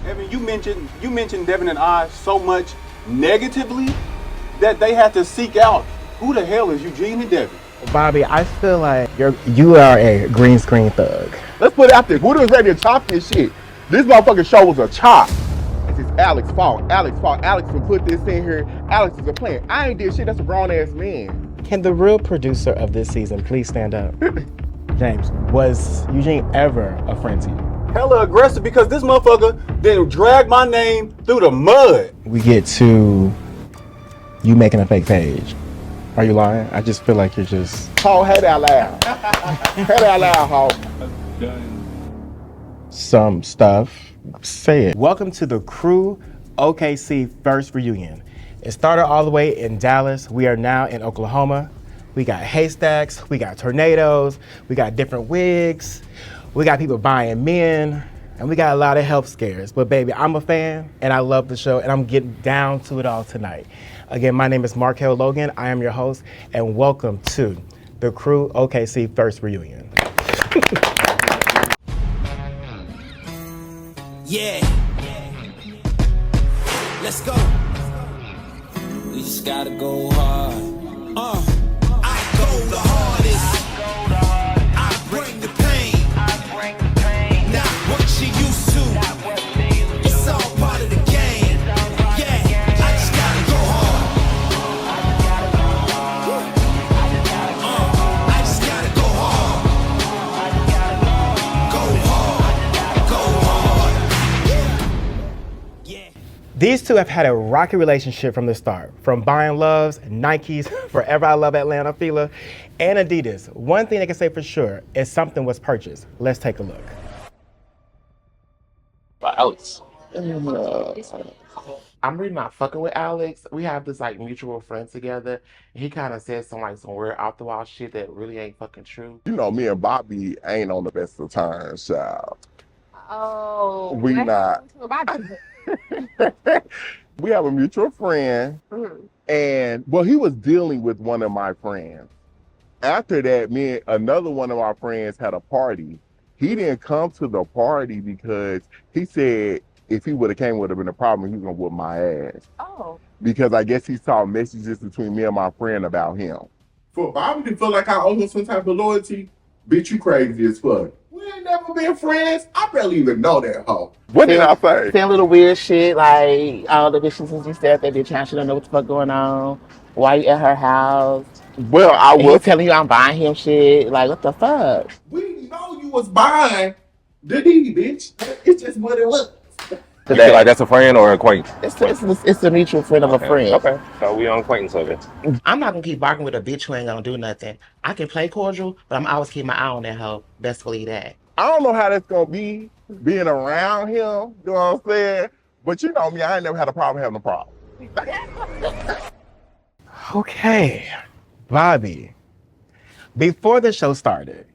Evin, you mentioned Devin and I so much negatively that they had to seek out who the hell is Eugene and Devin. Bobby, I feel like you are a green screen thug. Let's put it out there. Buddha was ready to chop this shit. This motherfucking show was a chop. It's Alex's fault. Alex would put this in here. Alex is a plan. I ain't did shit. That's a grown ass man. Can the real producer of this season please stand up? James, was Eugene ever a friend to you? Hella aggressive because this motherfucker then dragged my name through the mud. We get to you making a fake page. Are you lying? I just feel like you're just... Ho, head out loud. Head out loud, ho. Some stuff. Say it. Welcome to the Crew OKC first reunion. It started all the way in Dallas. We are now in Oklahoma. We got haystacks, we got tornadoes, we got different wigs, we got people buying men, and we got a lot of health scares. But baby, I'm a fan and I love the show and I'm getting down to it all tonight. Again, my name is Markel Logan. I am your host and welcome to the Crew OKC first reunion. Yeah. Let's go. We just gotta go hard. I go the hardest. I bring the pain. Not what you used to. It's all part of the game. Yeah, I just gotta go hard. I just gotta go hard. Go hard. Yeah. These two have had a rocky relationship from the start, from buying Loves, Nikes, Forever I Love Atlanta Fila, and Adidas. One thing they can say for sure is something was purchased. Let's take a look. By Alex. I'm really not fucking with Alex. We have this like mutual friend together. And he kind of said some weird out the wall shit that really ain't fucking true. You know, me and Bobby ain't on the best of terms, child. Oh, We what not. happened to a Bobby? We have a mutual friend, and well, he was dealing with one of my friends. After that, me and another one of our friends had a party. He didn't come to the party because he said if he would have came, would have been a problem. He was gonna whoop my ass. Oh, Because I guess he saw messages between me and my friend about him. For Bobby to feel like I owe him some type of loyalty, bitch, you crazy as fuck. We ain't never been friends. I barely even know that hoe. What did I say? Saying little weird shit like all the bitches since you said that bitch, she don't know what the fuck going on. Why you at her house? Well, I And he was. telling you I'm buying him shit. Like what the fuck? We know you was buying the D, bitch. It's just what it was. You feel like that's a friend or acquaintance? It's a mutual friend of a friend. Okay. So we on acquaintance of it. I'm not gonna keep barking with a bitch who ain't gonna do nothing. I can play cordial, but I'm always keep my eye on that hoe. Best believe that. I don't know how that's gonna be being around him. You know what I'm saying? But you know me, I ain't never had a problem having a problem. Okay, Bobby, before the show started,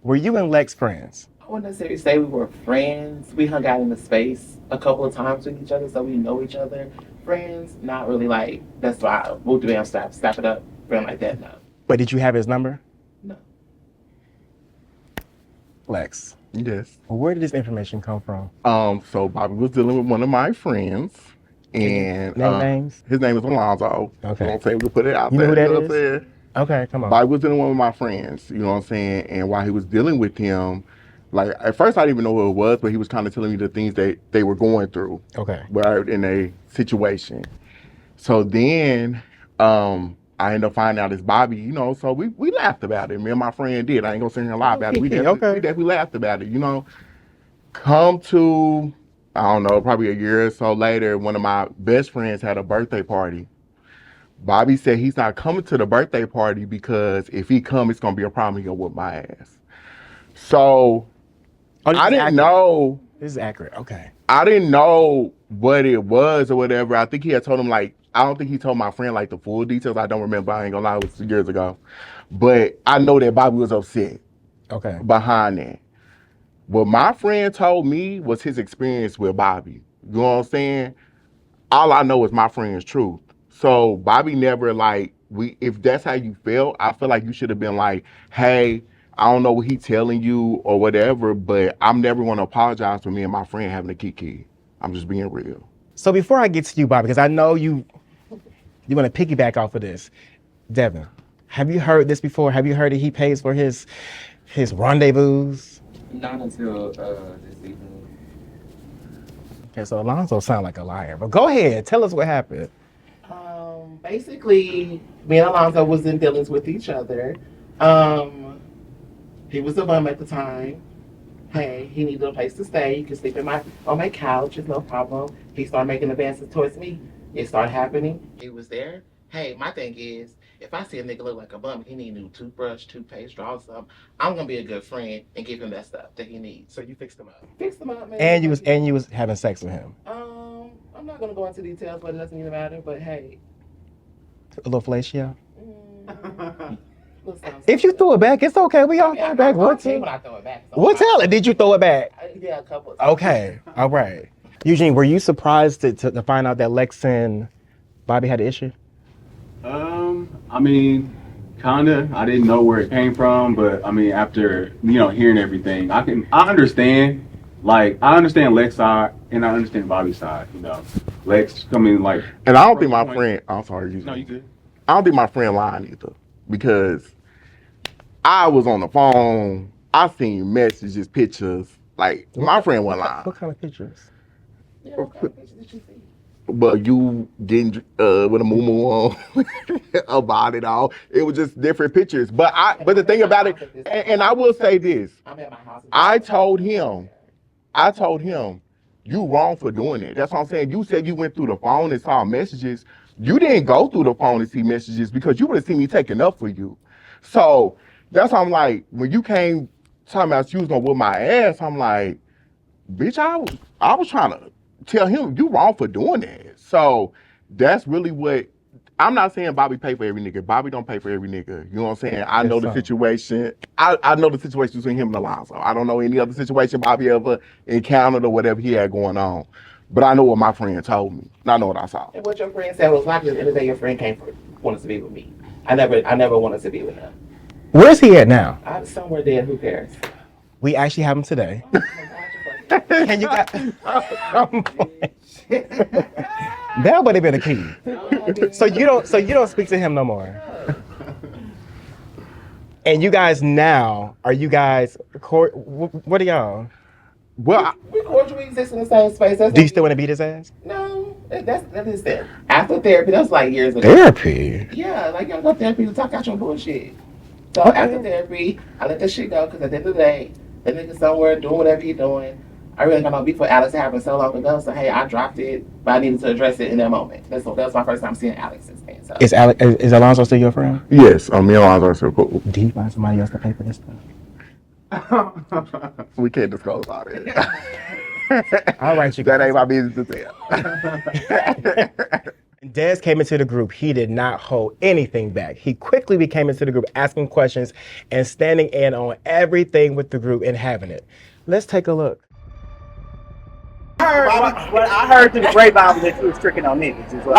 were you and Lex friends? I wouldn't necessarily say we were friends. We hung out in the space a couple of times with each other, so we know each other. Friends, not really like, that's why I moved away and stop it up. Friend like that, no. But did you have his number? No. Lex, Yes. where did this information come from? So Bobby was dealing with one of my friends, and Name names? his name is Alonzo. Okay. You know what I'm saying? We could put it out You there. know who that you know is? what I'm saying? Okay, come on. Bobby was dealing with one of my friends, you know what I'm saying? And while he was dealing with him, like at first I didn't even know who it was, but he was kind of telling me the things that they were going through. Okay. Right in a situation. So then I ended up finding out it's Bobby, you know, so we laughed about it. Me and my friend did. I ain't gonna sit here and lie about it. We definitely laughed about it, you know. Come to, I don't know, probably a year or so later, one of my best friends had a birthday party. Bobby said he's not coming to the birthday party because if he come, it's gonna be a problem. He gonna whoop my ass. So I didn't know. This is accurate. Okay. I didn't know what it was or whatever. I think he had told him like, I don't think he told my friend like the full details. I don't remember. I ain't gonna lie, it was years ago. But I know that Bobby was upset Okay. behind that. What my friend told me was his experience with Bobby. You know what I'm saying? All I know is my friend's truth. So Bobby never like, if that's how you felt, I feel like you should have been like, hey, I don't know what he's telling you or whatever, but I'm never gonna apologize for me and my friend having a kiki. I'm just being real. So before I get to you, Bobby, because I know you want to piggyback off of this, Devin, have you heard this before? Have you heard that he pays for his rendezvous? Not until this evening. Okay, so Alonzo sounds like a liar, but go ahead, tell us what happened. Basically, me and Alonzo was in dealings with each other. He was a bum at the time. Hey, he needed a place to stay. He could sleep on my couch. It's no problem. He started making advances towards me. It started happening. He was there. Hey, my thing is, if I see a nigga look like a bum, he need a new toothbrush, toothpaste, draw something, I'm gonna be a good friend and give him that stuff that he needs. So you fixed him up. Fixed him up, man. And you was having sex with him. I'm not gonna go into details, but it doesn't even matter. But hey, a little fellatio. Listen, If you throw it back, it's okay. We all throw it back. What when I throw it back? What talent did you throw it back? Yeah, a couple of times. Okay, all right. Eugene, were you surprised to find out that Lex and Bobby had an issue? I mean, kinda. I didn't know where it came from, but I mean, after hearing everything, I understand. Like, I understand Lex's side and I understand Bobby's side. Lex coming like. And I don't think my friend. I'm sorry, No, you good. I don't think my friend lying either, because I was on the phone. I seen messages, pictures. Like, my friend wasn't lying. What kind of pictures? Yeah, what kind of pictures did you see? But you getting with a moo on about it all. It was just different pictures. But the thing about it, and I will say this, I'm at my house. I told him, you wrong for doing it. That's what I'm saying. You said you went through the phone and saw messages. You didn't go through the phone and see messages because you would have seen me taking up for you. So that's why I'm like, when you came talking about you was gonna whip my ass, I'm like, bitch, I was trying to tell him you wrong for doing that. So that's really what. I'm not saying Bobby pay for every nigga. Bobby don't pay for every nigga. You know what I'm saying? I know the situation. I know the situation between him and Alonzo. I don't know any other situation Bobby ever encountered or whatever he had going on. But I know what my friend told me. And I know what I saw. And what your friend said was like, at the end of the day, your friend wanted to be with me. I never wanted to be with him. Where's he at now? I'm somewhere dead. Who cares? We actually have him today. Can you got? That would have been a key. So you don't speak to him no more. And you guys now, are you guys? What are y'all? Well, we cordially exist in the same space. Do you still want to beat his ass? No, that is it. After therapy, that's like years ago. Therapy? Yeah, like you gotta go to therapy to talk out your bullshit. So after therapy, I let that shit go because at the end of the day, that nigga somewhere doing whatever he doing. I really got no beef with Alex. It happened so long ago. So hey, I dropped it, but I needed to address it in that moment. That was my first time seeing Alex since then. So. Is Alonzo still your friend? yes, me and Alonzo are still cool. Do you find somebody else to pay for this stuff? We can't disclose all that. All right, you that guys. ain't my business to tell. When Dez came into the group, he did not hold anything back. He quickly became into the group, asking questions and standing in on everything with the group and having it. Let's take a look. I heard through the grapevine that she was tricking on niggas as well.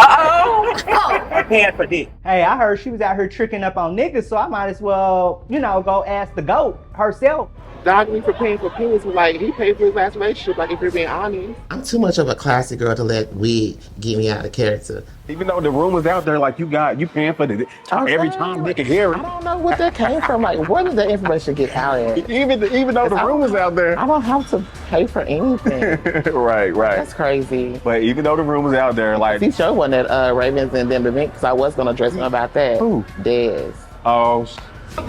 And paying for dick. Hey, I heard she was out here tricking up on niggas, so I might as well, go ask the GOAT herself. Dogging me for paying for pills was like, he paid for his last relationship, like, if you're being honest. I'm too much of a classy girl to let weed get me out of character. Even though the rumors out there, like you paying for the every time they can hear I it. don't know what that came from. Like, where did the information get out at? Even though the rumors out there. I don't have to pay for anything. Right. That's crazy. But even though the rumors out there, like. He sure wasn't at Ravens and then event because I was going to address him about that. Who? Dez. Oh, So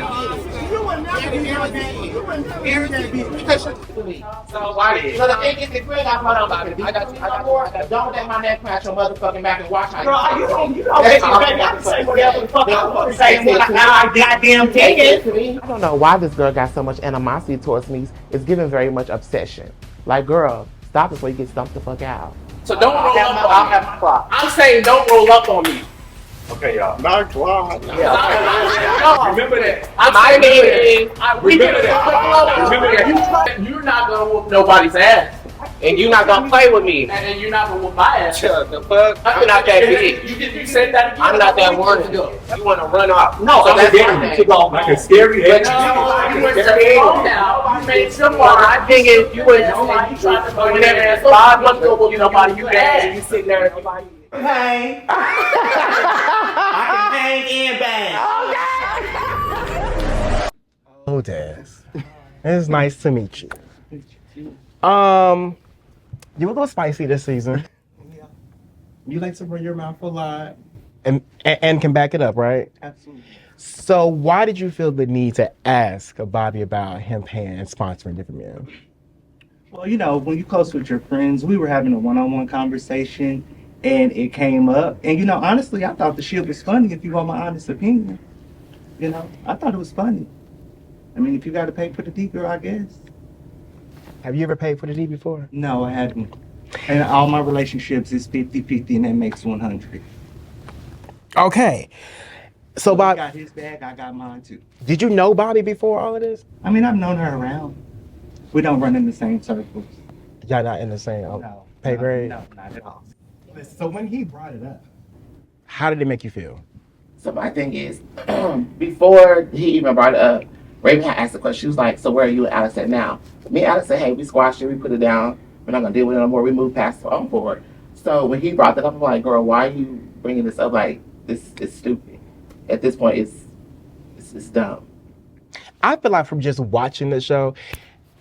the thing is, if we ain't got money about it, I got you. Don't let my neck match your motherfucking back and watch how you say whatever the fuck I want to say when I goddamn take it. I don't know why this girl got so much animosity towards me. It's giving very much obsession. Like, girl, stop before you get stumped the fuck out. So don't roll up on me. I'm saying don't roll up on me. okay, y'all. Not wrong. Remember that. Remember that. You're not gonna whoop nobody's ass. And you're not gonna play with me. And you're not gonna whoop my ass. Shut the fuck. I'm not that big. You said that again. I'm not that worried. You wanna run off. No, so that's one thing. Like a scary head. You went to the phone now. My thing is, you ain't nobody trying to go in there and 5 months ago, nobody you had, and you sitting there and nobody. Hey. I can hang and bang. Oh, Des. It's nice to meet you. You were a little spicy this season. Yeah. You like to run your mouth a lot. And can back it up, right? Absolutely. So why did you feel the need to ask Bobby about him paying and sponsoring different men? Well, when you're close with your friends, we were having a one-on-one conversation, and it came up. And, honestly, I thought the shit was funny, if you want my honest opinion. I thought it was funny. I mean, if you got to pay for the D, girl, I guess. Have you ever paid for the D before? No, I haven't. And all my relationships is 50-50, and that makes 100. Okay. So Bob, he got his bag, I got mine too. Did you know Bobby before all of this? I mean, I've known her around. We don't run in the same circles. Y'all not in the same pay grade? No, not at all. So when he brought it up, how did it make you feel? So my thing is, before he even brought it up, Raven had asked the question. She was like, "So where are you and Alex at now?" Me and Alex said, "Hey, we squashed it. We put it down. We're not gonna deal with it no more. We moved past the on board." So when he brought that up, I'm like, "Girl, why are you bringing this up? Like, this is stupid. At this point, it's dumb." I feel like from just watching the show,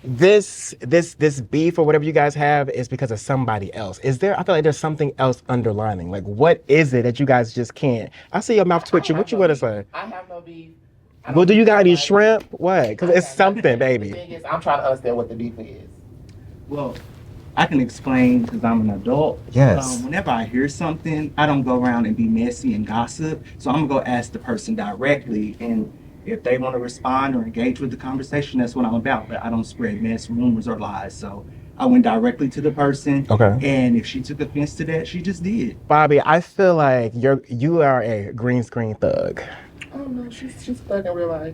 this beef or whatever you guys have is because of somebody else. I feel like there's something else underlining. Like, what is it that you guys just can't? I see your mouth twitching. What you want to say? I have no beef. Well, do you got any shrimp? What? Because it's something, baby. The thing is, I'm trying to understand what the beef is. Well, I can explain because I'm an adult. Yes. Whenever I hear something, I don't go around and be messy and gossip. So I'm going to go ask the person directly. And if they want to respond or engage with the conversation, that's what I'm about. But I don't spread mess, rumors, or lies. So I went directly to the person. Okay. And if she took offense to that, she just did. Bobby, I feel like you are a green screen thug. Oh no, she's stuck in real life.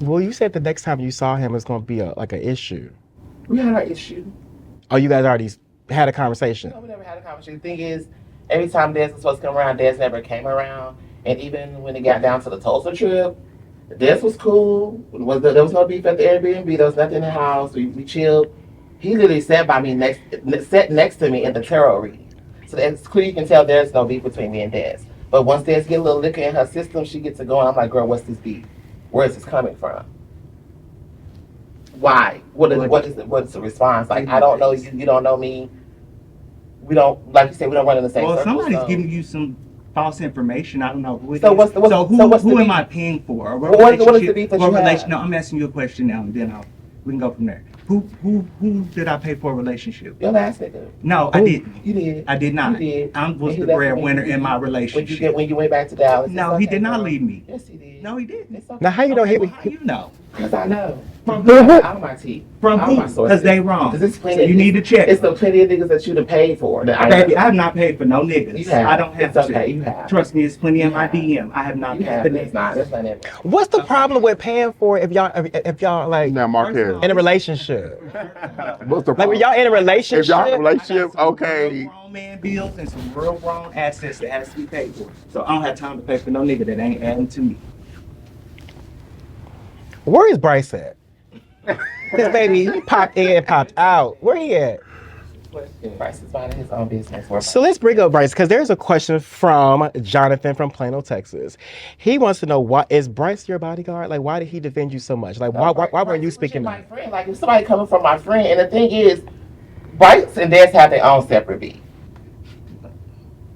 Well, you said the next time you saw him was going to be an issue. We had our issue. Oh, you guys already had a conversation? No, we never had a conversation. The thing is, every time Des was supposed to come around, Des never came around. And even when it got down to the Tulsa trip, Des was cool. There was no beef at the Airbnb. There was nothing in the house. We chilled. He literally sat by me sat next to me in the tarot reading. So it's clear you can tell there's no beef between me and Des. But once Des get a little liquor in her system, she gets it going. I'm like, girl, what's this beef? Where is this coming from? Why? What is the response? Like, I don't know you. You don't know me. We don't, like you said, we don't run in the same circles. Well, somebody's giving you some false information. I don't know who it so is. Who am beef? I paying for? What is the beef that you have? No, I'm asking you a question now, and then we can go from there. Who did I pay for a relationship? Your last nigga. No, I didn't. You did. I did not. You did. I was the breadwinner in my relationship. When you went back to Dallas. No, he did not leave me. Yes, he did. No, he didn't. Okay. Now, how you know How you know? Because I know. From who? All my teeth. From all who? my sources. Because they wrong. Because it's So plenty. you need to check. It's the plenty of niggas that you'd have paid for. Baby, I have not paid for no niggas. You have. I don't have It's to. okay, you have. Trust me, it's plenty in You my have. DM. I have not You paid have. for That's not it. What's the problem with paying for it if y'all like Now, Markel. in a relationship? What's the Like when y'all in a relationship? If y'all in a I got relationship, some okay. real grown man bills and some real grown assets that has to be paid for. So I don't have time to pay for no nigga that ain't adding to me. Where is Bryce at? This baby, he popped in and popped out. Where he at? Bryce is minding his own business. So let's bring up Bryce because there's a question from Jonathan from Plano, Texas. He wants to know, why is Bryce your bodyguard? Like, why did he defend you so much? Like, why weren't you speaking My up? friend, like if somebody coming from my friend, and the thing is, Bryce and Des have their own separate beef.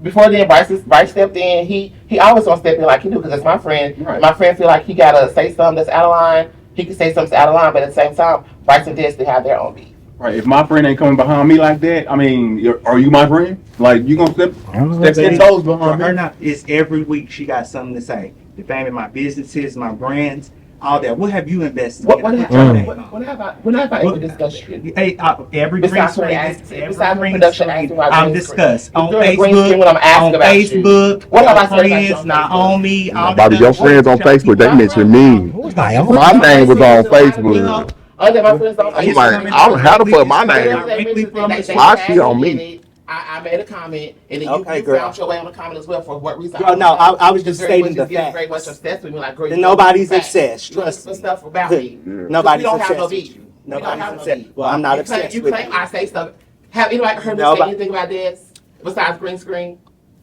Before then, Bryce stepped in. He always gonna step in like he do because that's my friend. Right. My friend feel like he gotta say something that's out of line. He can say something that's out of line, but at the same time, Bryce and Des they have their own beef. Right. If my friend ain't coming behind me like that, I mean, are you my friend? Like, you gonna step 10 toes For behind her me? not, it's every week she got something to say. Defaming my businesses, my brands, all that. What have you invested in? When have I ever discussed you? Hey, every green Besides screen, besides production, asking about I'm green screen. discussed on During the green screen when I'm Facebook. asking On about you. Facebook, What have I your said about you friends, on Naomi, Facebook? all Bobby, that your stuff. friends on Facebook, they mentioned me. Who's Naomi? My name was on You Facebook. know, Other my friends don't. I'm like, how the fuck my name? Why she on me? I made a comment, and then Okay, you girl. found your way on the comment as well. For what reason? Girl, no, I was just very stating much- the you're very facts. much obsessed with me, like, girl, Then you know nobody's the facts. obsessed, You know trust some me. stuff about me. Nobody's We don't have no obsessed with beef. you. Nobody's upset. Well, I'm not obsessed You with claim you. I say stuff. Have anybody heard me say anything about this besides green screen?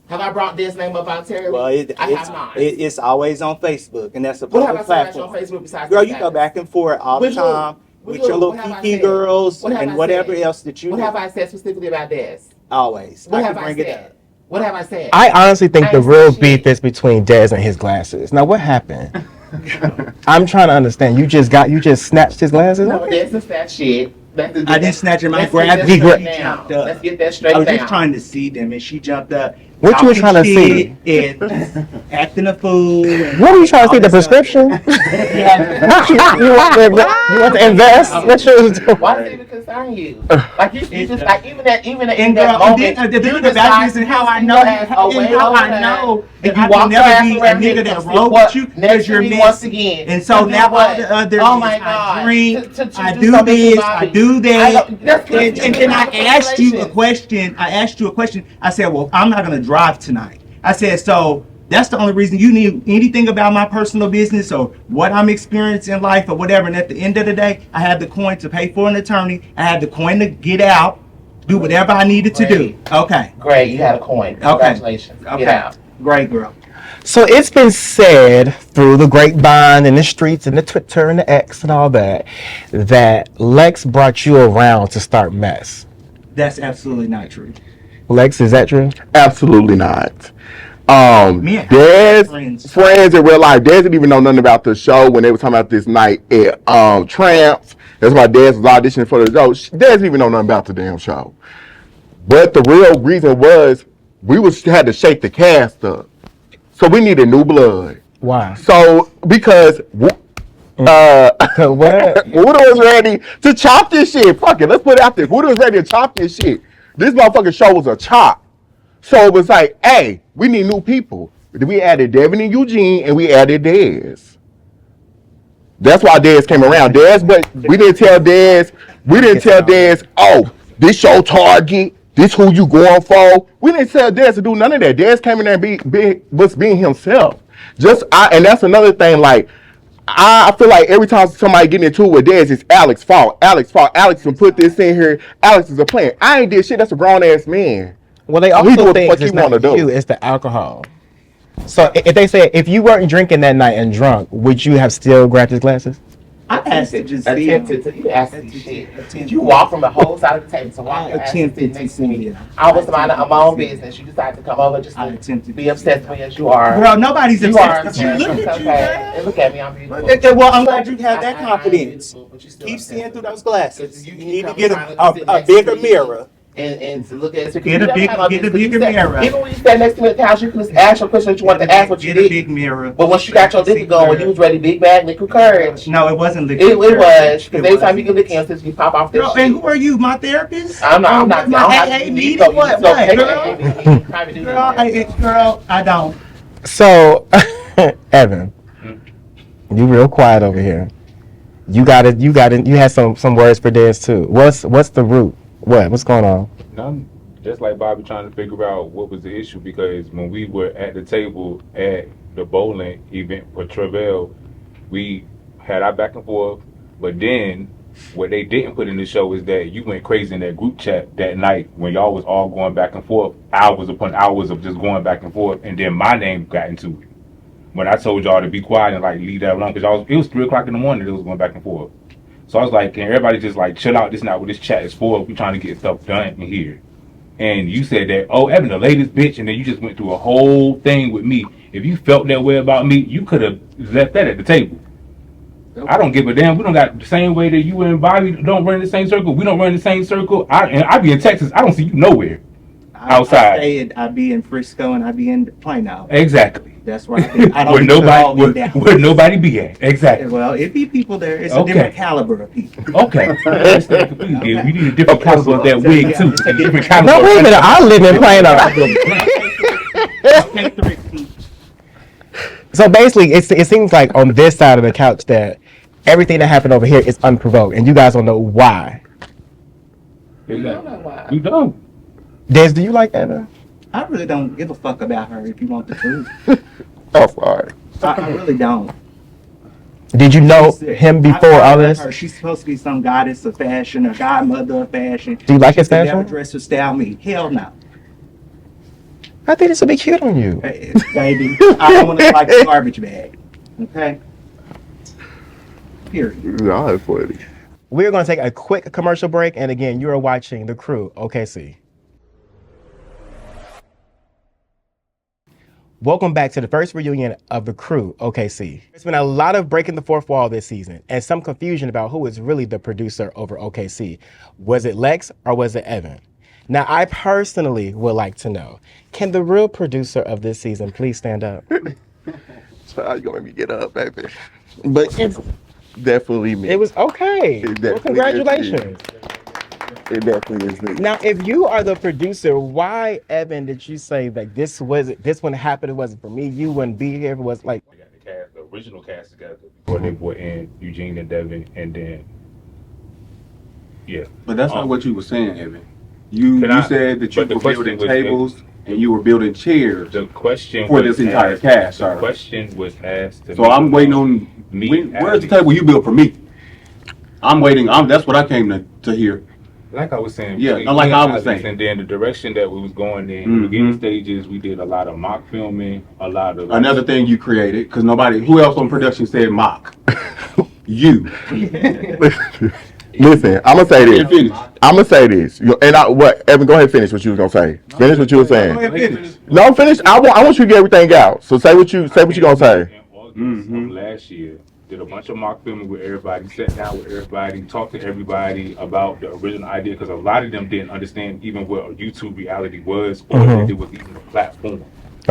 Have I brought this name up voluntarily? Well, I have not. it's always on Facebook, and that's a What have I public said about you platform. on Facebook besides Girl, this you go status? back and forth all the With who? time With with your who? little What have I kiki said? girls What have and I whatever said? else that you What do. have I said specifically about this? Always. What I have can I bring it said? up. What have I said? I honestly think I the ain't real said beef shit. is between Dez and his glasses. Now, what happened? I'm trying to understand. You just snatched his glasses? No, this is that shit. I didn't snatch him. I Let's grabbed get him. that He straight down. jumped up. Let's get that straight I was down. just trying to see them, and she jumped up. What you were talking trying to see? shit And acting a fool. and What are you trying to all see? The this stuff. prescription? Yeah. you want to invest? What you doing? Why does it even concern you? Like you just like even in And that girl, moment, and you then the decide bad news and to how I send know your you, ass and away how over I there, know and that you I walk can your never ass be a around nigga here that to roll what with you next because to you're me missing. once again. And so then now all what? the other Oh is my I God. drink, To I do do something this, about I it. do that. And then I asked you a question. I said, well, I'm not gonna drive tonight. I said, so that's the only reason you need anything about my personal business or what I'm experiencing in life or whatever. And at the end of the day, I had the coin to pay for an attorney. I had the coin to get out, do whatever I needed to do. Okay. Great, you had a coin. Congratulations. Okay. Get out. Great girl. So it's been said through the grapevine and the streets and the Twitter and the X and all that Lex brought you around to start mess. That's absolutely not true. Lex, is that true? Absolutely not. Me and Dez friends in real life. Dez didn't even know nothing about the show when they were talking about this night at Tramps. That's why Dez was auditioning for the show. Dez didn't even know nothing about the damn show. But the real reason was had to shake the cast up. So we needed new blood. Why? So because what? Wuda was ready to chop this shit. Fuck it, let's put it out there. Wuda was ready to chop this shit. This motherfucking show was a chop. So it was like, hey, we need new people. We added Devin and Eugene, and we added Dez. That's why Dez came around. But we didn't tell Dez. Oh, this your target. This who you going for. We didn't tell Dez to do none of that. Dez came in there and was being himself. And that's another thing. Like, I feel like every time somebody getting into it with Dez, it's Alex's fault. Alex can put this in here. Alex is a plan. I ain't did shit. That's a grown ass man. Well, they also think it's not you, it's the alcohol. So if they say, if you weren't drinking that night and drunk, would you have still grabbed his glasses? I asked to just see attempted to you asked me shit. You walk from the whole side of the table to walk your ass and sit next to me. I was minding my own business. You decided to come over just to be obsessed with me as you are. Girl, nobody's obsessed with you. Look at you, man. Look at me, I'm beautiful. Well, I'm glad you have that confidence. Keep seeing through those glasses. You need to get a bigger mirror. And to look at it. Get a bigger mirror. Even when you stand next to me at the house, you can just ask your question that you want to ask what you did. Get a big mirror. But once you got your liquor going, you was ready, big bag, liquid courage. No, it wasn't liquid. It was. Because every time you get liquor, since you pop off this shit. And who are you, my therapist? I'm not. Hey, meeting what? Girl, I don't. So, Evin, you real quiet over here. You had some words for Dez too. What's the root? What's going on? I'm just like Bobby trying to figure out what was the issue, because when we were at the table at the bowling event for Travell, we had our back and forth, but then what they didn't put in the show is that you went crazy in that group chat that night when y'all was all going back and forth, hours upon hours of just going back and forth, and then my name got into it. When I told y'all to be quiet and like leave that alone, because it was 3 o'clock in the morning, it was going back and forth. So I was like, can everybody just like chill out? This is not what this chat is for. We're trying to get stuff done in here. And you said that, oh, Evin, the latest bitch, and then you just went through a whole thing with me. If you felt that way about me, you could have left that at the table. I don't give a damn. We don't got the same way that you and Bobby don't run in the same circle. We don't run in the same circle. I be in Texas. I don't see you nowhere outside. I be in Frisco and I be in Plano. Exactly. That's where I don't where nobody be at. Exactly. Well, it be people there. It's a different caliber of people. Okay. We need a different caliber of that wig too. A different caliber. No, wait a minute. I live in Plano. So basically, it seems like on this side of the couch that everything that happened over here is unprovoked, and you guys don't know why. You don't know why. You don't. Des, do you like Anna? I really don't give a fuck about her if you want the truth. Oh, sorry. I really don't. Did you know him before all this? She's supposed to be some goddess of fashion, a godmother of fashion. Do you like his She could fashion? never dress or style me. Hell no. I think this would be cute on you. Hey, baby, I don't want to like a garbage bag. Okay? Period. No, that's funny. We're going to take a quick commercial break, and again, you are watching The Crew OKC. Welcome back to the first reunion of The Crew OKC. There's been a lot of breaking the fourth wall this season, and some confusion about who is really the producer over OKC. Was it Lex or was it Evin? Now, I personally would like to know, can the real producer of this season please stand up? So you gonna make me get up, baby? But it's definitely me. It was okay. Well, congratulations. It definitely is me. Now, if you are the producer, why, Evin, did you say that this one happened? It wasn't for me. You wouldn't be here. It was like We got the original cast together before they brought in Eugene and Devin, and then But that's not what you were saying, Evin. You Can I- said that you but the were question building was- tables and you were building chairs the question for was this entire asked- cast. The Sorry. question was asked to So me I'm waiting on me. where's the table you built for me? I'm waiting. That's what I came to hear. Like I was saying, Yeah, we- like we I had was saying. and then the direction that we was going in the beginning stages, we did a lot of mock filming, a lot of Another thing you created, because who else on production said mock? You. Listen, I'm gonna say this. Finish. I'm gonna say this. Evan, go ahead and finish what you was gonna say. Finish what you were saying. Go ahead, finish. No, finish. I want you to get everything out. So say what you gonna say. In August of last year, did a bunch of mock filming with everybody, sat down with everybody, talked to everybody about the original idea, because a lot of them didn't understand even what a YouTube reality was, or that it was even a platform.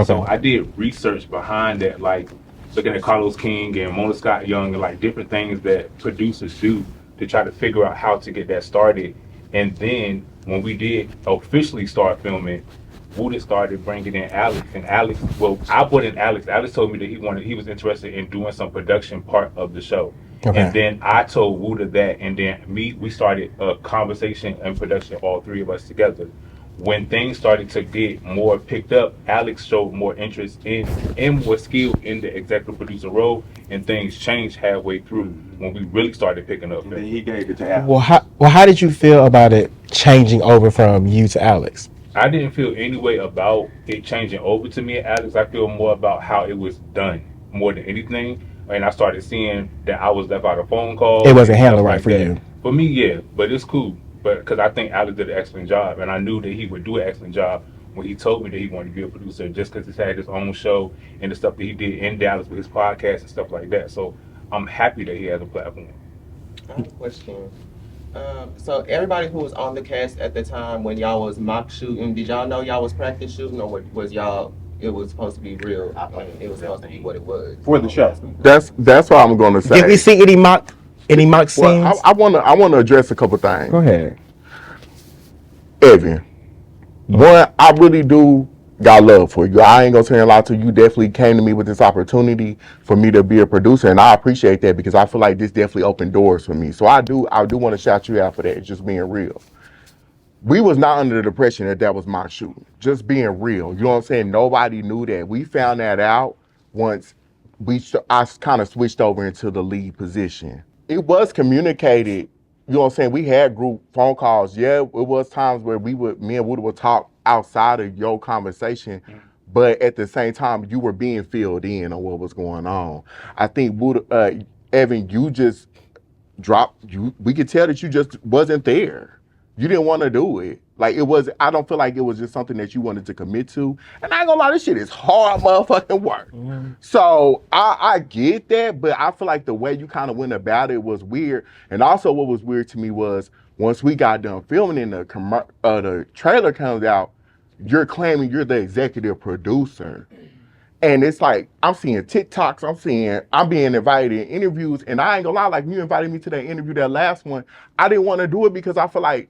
So I did research behind that, like looking at Carlos King and Mona Scott Young and like different things that producers do to try to figure out how to get that started. And then when we did officially start filming, Wooded started bringing in Alex, and Alex, well, I brought in Alex. Alex told me that he was interested in doing some production part of the show. Okay. And then I told Wooded that, and then we started a conversation and production, all three of us together. When things started to get more picked up, Alex showed more interest in more skill in the executive producer role, and things changed halfway through when we really started picking up. And then he gave it to Alex. well, how did you feel about it changing over from you to Alex? I didn't feel any way about it changing over to me and Alex. I feel more about how it was done more than anything. And I started seeing that I was left out of phone calls. It wasn't and handled stuff right like for that. you. For me, yeah, but it's cool. But because I think Alex did an excellent job, and I knew that he would do an excellent job when he told me that he wanted to be a producer, just because he had his own show and the stuff that he did in Dallas with his podcast and stuff like that. So I'm happy that he has a platform. I have a question. So everybody who was on the cast at the time when y'all was mock shooting, did y'all know y'all was practice shooting, or was y'all? It was supposed to be real. Like, it was supposed to be what it was For the show. That's what I'm gonna say. Did we see any mock scenes? Well, I wanna address a couple things. Go ahead. Evan, one, I really do got love for you. I ain't gonna say a lot to you. You definitely came to me with this opportunity for me to be a producer, and I appreciate that because I feel like this definitely opened doors for me. So I do want to shout you out for that. Just being real. We was not under the impression that was my shooting. Just being real. You know what I'm saying? Nobody knew that. We found that out once I kind of switched over into the lead position. It was communicated. You know what I'm saying? We had group phone calls. Yeah, it was times where me and Woody would talk outside of your conversation, but at the same time, you were being filled in on what was going on. I think Evin, you just dropped. We could tell that you just wasn't there. You didn't want to do it. Like it was. I don't feel like it was just something that you wanted to commit to. And I ain't gonna lie, this shit is hard motherfucking work. So I get that, but I feel like the way you kind of went about it was weird. And also, what was weird to me was once we got done filming and the trailer comes out, you're claiming you're the executive producer. And it's like, I'm seeing TikToks, I'm being invited in interviews, and I ain't gonna lie, like you invited me to that interview, that last one, I didn't want to do it because I feel like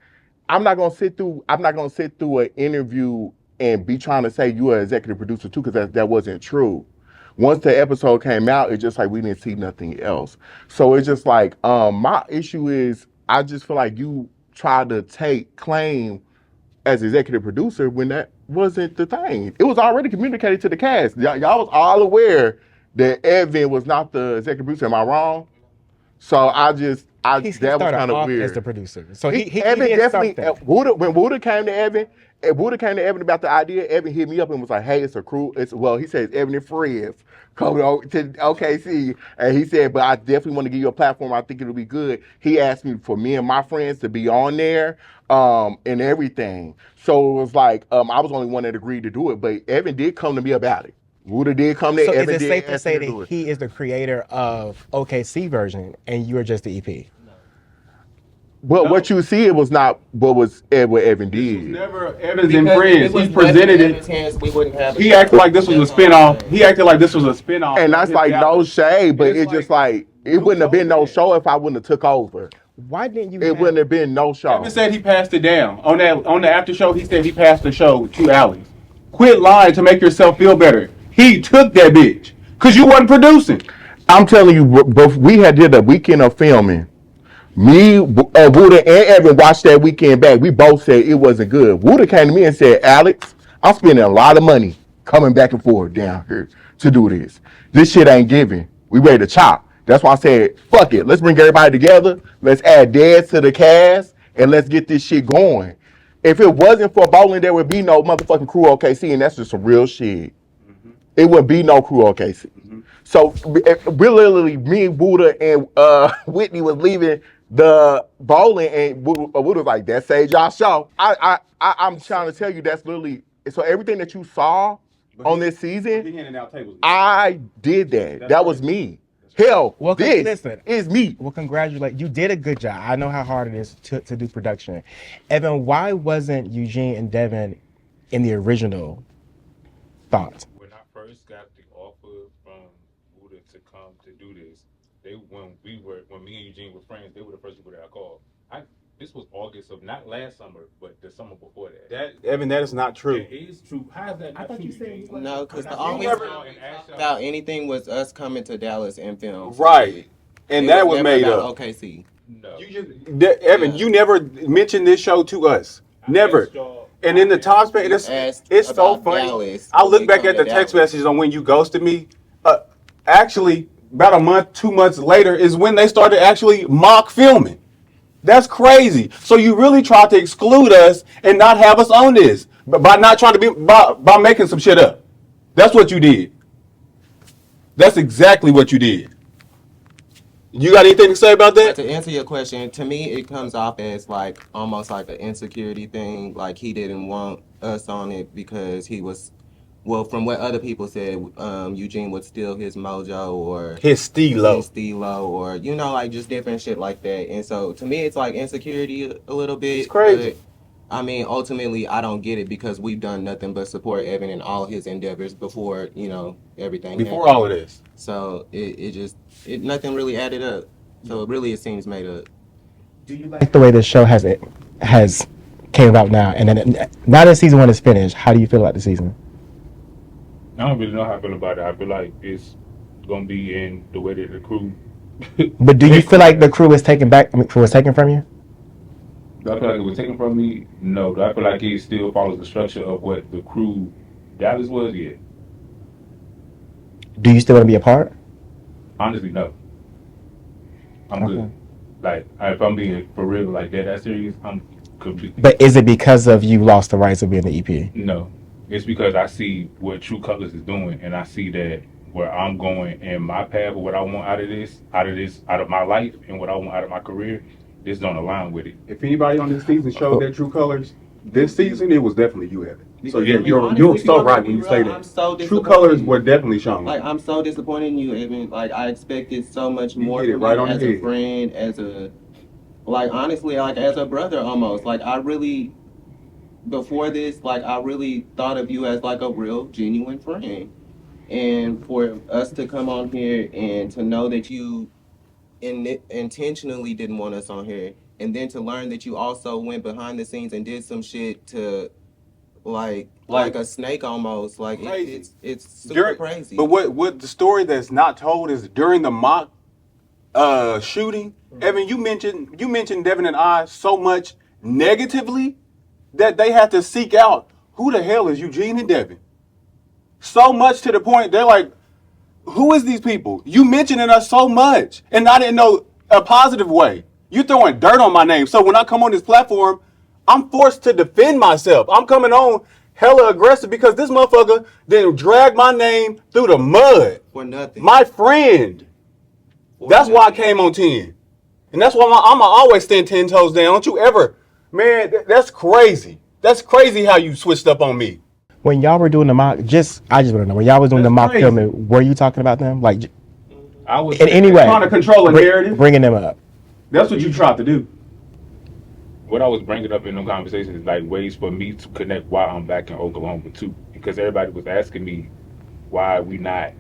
I'm not gonna sit through an interview and be trying to say you're an executive producer too, because that wasn't true. Once the episode came out, it's just like we didn't see nothing else. So it's just like, my issue is, I just feel like you tried to take claim as executive producer when that wasn't the thing. It was already communicated to the cast. Y'all was all aware that Evin was not the executive producer. Am I wrong? So He that was started kind of off weird. as the producer, so he Evin did definitely. something. When Wuda came to Evin about the idea. Evin hit me up and was like, "Hey, it's a crew. He says Evin and friends coming to OKC," and he said, "But I definitely want to give you a platform. I think it'll be good." He asked me for me and my friends to be on there, and everything. So it was like, I was the only one that agreed to do it, but Evin did come to me about it. Wuda did come to So Evin. is it did safe to ask me say do that it. he is the creator of OKC version and you are just the EP? But No. what you see, it was not what Evin This was did. never Evans and Because if Friends. it was He presented left in Evan's it. hands, we wouldn't have He a acted like this was a That's all I'm spinoff. saying. He acted like this was a spinoff. And that's of like his no Dallas. shade, but It's it's just like it Luke wouldn't have been no told show if I wouldn't have took over. Why didn't you? It wouldn't have been no show. Evans said he passed it down on the after show. He said he passed the show to Alex. Quit lying to make yourself feel better. He took that bitch because you wasn't producing. I'm telling you, but we had did a weekend of filming. Me, Wuda, and Evin watched that weekend back. We both said it wasn't good. Wuda came to me and said, "Alex, I'm spending a lot of money coming back and forth down here to do this. This shit ain't giving. We ready to chop." That's why I said, "Fuck it. Let's bring everybody together. Let's add dads to the cast, and let's get this shit going." If it wasn't for bowling, there would be no motherfucking crew OKC, and that's just some real shit. It would be no crew OKC. So we're literally, me and Buddha and Whitney was leaving the bowling, and Buddha was like, "That saved y'all show." I'm trying to tell you that's literally so everything that you saw on this season, He handing out tables. I did that. That was me. Hell, Well, this listen. is me. Well, congratulate you. Did a good job. I know how hard it is to do production. Evan, why wasn't Eugene and Devin in the original thought? When I first got the offer from Buddha to come to do this, when me and Eugene were friends, they were the first people that I called. This was August of not last summer, but the summer before that. Evan, that is not true. It is true. How is that not true? Eugene? No, because the You only never- time we talked about anything was us coming to Dallas and film. Right. And It that was never made about up. OKC. No. Evan, you never mentioned this show to us. Never. And in the time span, it's so about funny. Dallas I when look we back come at the to text Dallas. messages on when you ghosted me. Actually, about a month, 2 months later is when they started actually mock filming. That's crazy. So you really tried to exclude us and not have us on this, but by not trying to be by making some shit up. That's what you did. That's exactly what you did. You got anything to say about But that? to answer your question, to me, it comes off as like almost like an insecurity thing. Like he didn't want us on it because he was, well, from what other people said, Eugene would steal his mojo or His stilo. his stilo or like just different shit like that. And so to me, it's like insecurity a little bit. It's crazy. But, I mean, ultimately, I don't get it because we've done nothing but support Evin in all his endeavors before everything. Before happened. all of this. So it nothing really added up. So it seems made up. Do you like the way this show has came about now? And then now that season 1 is finished, how do you feel about the season? I don't really know how I feel about it. I feel like it's gonna be in the way that the crew. But do you feel like the crew was taken from you? Do I feel like it was taken from me? No. Do I feel like it still follows the structure of what the crew Dallas was? Yeah. Do you still want to be a part? Honestly, no. I'm good. Like, if I'm being for real, like that serious, I'm completely. But is it because of you lost the rights of being the EP? No. It's because I see what True Colors is doing, and I see that where I'm going and my path of what I want out of my life, and what I want out of my career, this don't align with it. If anybody on this season showed their true colors, this season it was definitely you, Evan. So yeah, Honestly, you're so right when you bro, say I'm that. so True disappointed colors in you. were definitely shown. Like, I'm so disappointed in you, Evin. Like, I expected so much You more hit it from right you on the as a head. friend, honestly, like, as a brother almost. Like, before this, like, I really thought of you as, like, a real, genuine friend. And for us to come on here and to know that you intentionally didn't want us on here, and then to learn that you also went behind the scenes and did some shit to like a snake almost. Like it's super crazy. But what the story that's not told is during the mock shooting, Evan, you mentioned Devin and I so much negatively that they had to seek out who the hell is Eugene and Devin. So much to the point they're like who is these people? You mentioning us so much, and I didn't know a positive way. You throwing dirt on my name. So when I come on this platform, I'm forced to defend myself. I'm coming on hella aggressive because this motherfucker didn't drag my name through the mud. For nothing. My friend. That's why I came on 10. And that's why I'm always stand 10 toes down. Don't you ever, man, that's crazy. That's crazy how you switched up on me. When y'all were doing the mock, I just want to know, when y'all was doing the mock filming, were you talking about them? Like, I was in any way? Trying to control a narrative. Bringing them up. That's what you tried to do. What I was bringing up in them conversations is like ways for me to connect why I'm back in Oklahoma too, because everybody was asking me why we not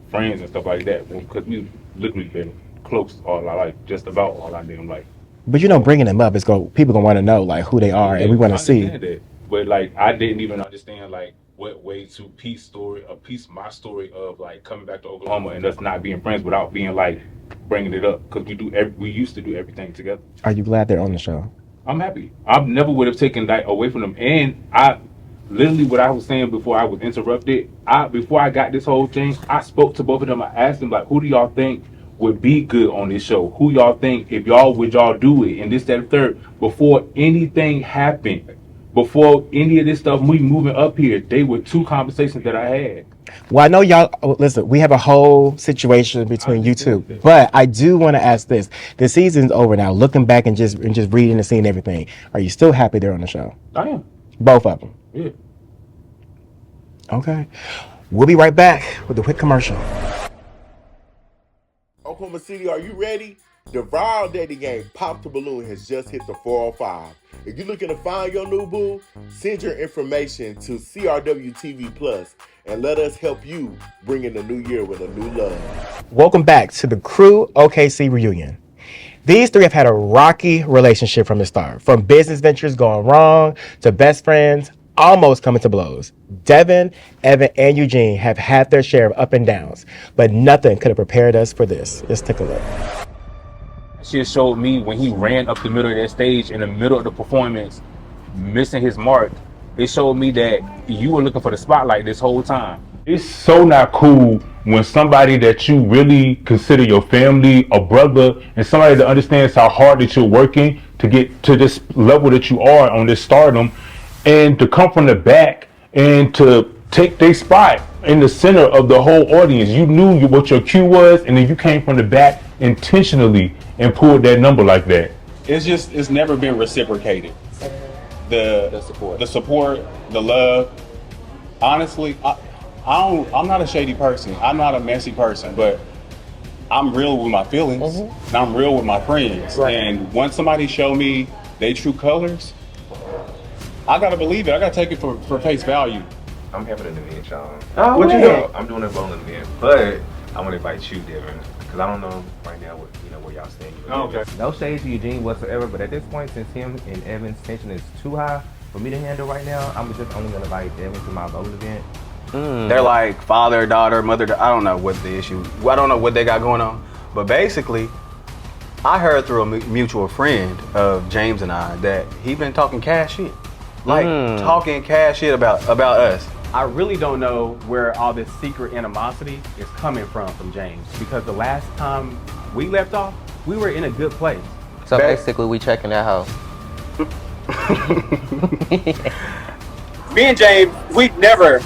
friends and stuff like that, because we've literally been close all our life, just about all our damn life. But bringing them up is people gonna want to know like who they are, and we want to see. That. But like, I didn't even understand like what way to piece my story of like coming back to Oklahoma and us not being friends without being like bringing it up, because we used to do everything together. Are you glad they're on the show? I'm happy. I never would have taken that away from them. And I literally, what I was saying before I was interrupted, before I got this whole thing, I spoke to both of them. I asked them like, who do y'all think would be good on this show? Who y'all think, if would y'all do it? And this, that, and third, before anything happened, before any of this stuff, we moving up here, they were 2 conversations that I had. Well, I know y'all, listen, we have a whole situation between you two, but I do want to ask this. The season's over now, looking back and just reading and seeing everything. Are you still happy they're on the show? I am. Both of them? Yeah. Okay. We'll be right back with a quick commercial. Oklahoma City, are you ready? The viral dating game Pop the Balloon has just hit the 405. If you're looking to find your new boo, send your information to CRW TV Plus and let us help you bring in the new year with a new love. Welcome back to the Crew OKC reunion. These 3 have had a rocky relationship from the start, from business ventures going wrong to best friends almost coming to blows. Devin, Evin, and Eugene have had their share of up and downs, but nothing could have prepared us for this. Let's take a look. Shit showed me when he ran up the middle of that stage in the middle of the performance, missing his mark. It showed me that you were looking for the spotlight this whole time. It's so not cool when somebody that you really consider your family, a brother, and somebody that understands how hard that you're working to get to this level that you are on this stardom, and to come from the back and to take their spot in the center of the whole audience. You knew what your cue was, and then you came from the back intentionally and pulled that number like that. It's never been reciprocated. The support, the love. Honestly, I'm not a shady person. I'm not a messy person, but I'm real with my feelings. And I'm real with my friends. Right. And once somebody show me their true colors, I gotta believe it. I gotta take it for face value. I'm having an event, y'all. Oh, what you doing? I'm doing a bowling event, but I want to invite you, Devin, because I don't know right now where y'all stand. Okay. No shade to Eugene whatsoever, but at this point, since him and Evin's tension is too high for me to handle right now, I'm just only gonna invite Devin to my bowling event. They're like father, daughter, mother. I don't know what the issue. I don't know what they got going on, but basically, I heard through a mutual friend of James and I that he been talking cash shit, like talking cash shit about us. I really don't know where all this secret animosity is coming from James, because the last time we left off, we were in a good place. So basically, we checking that house. Me and James, we've never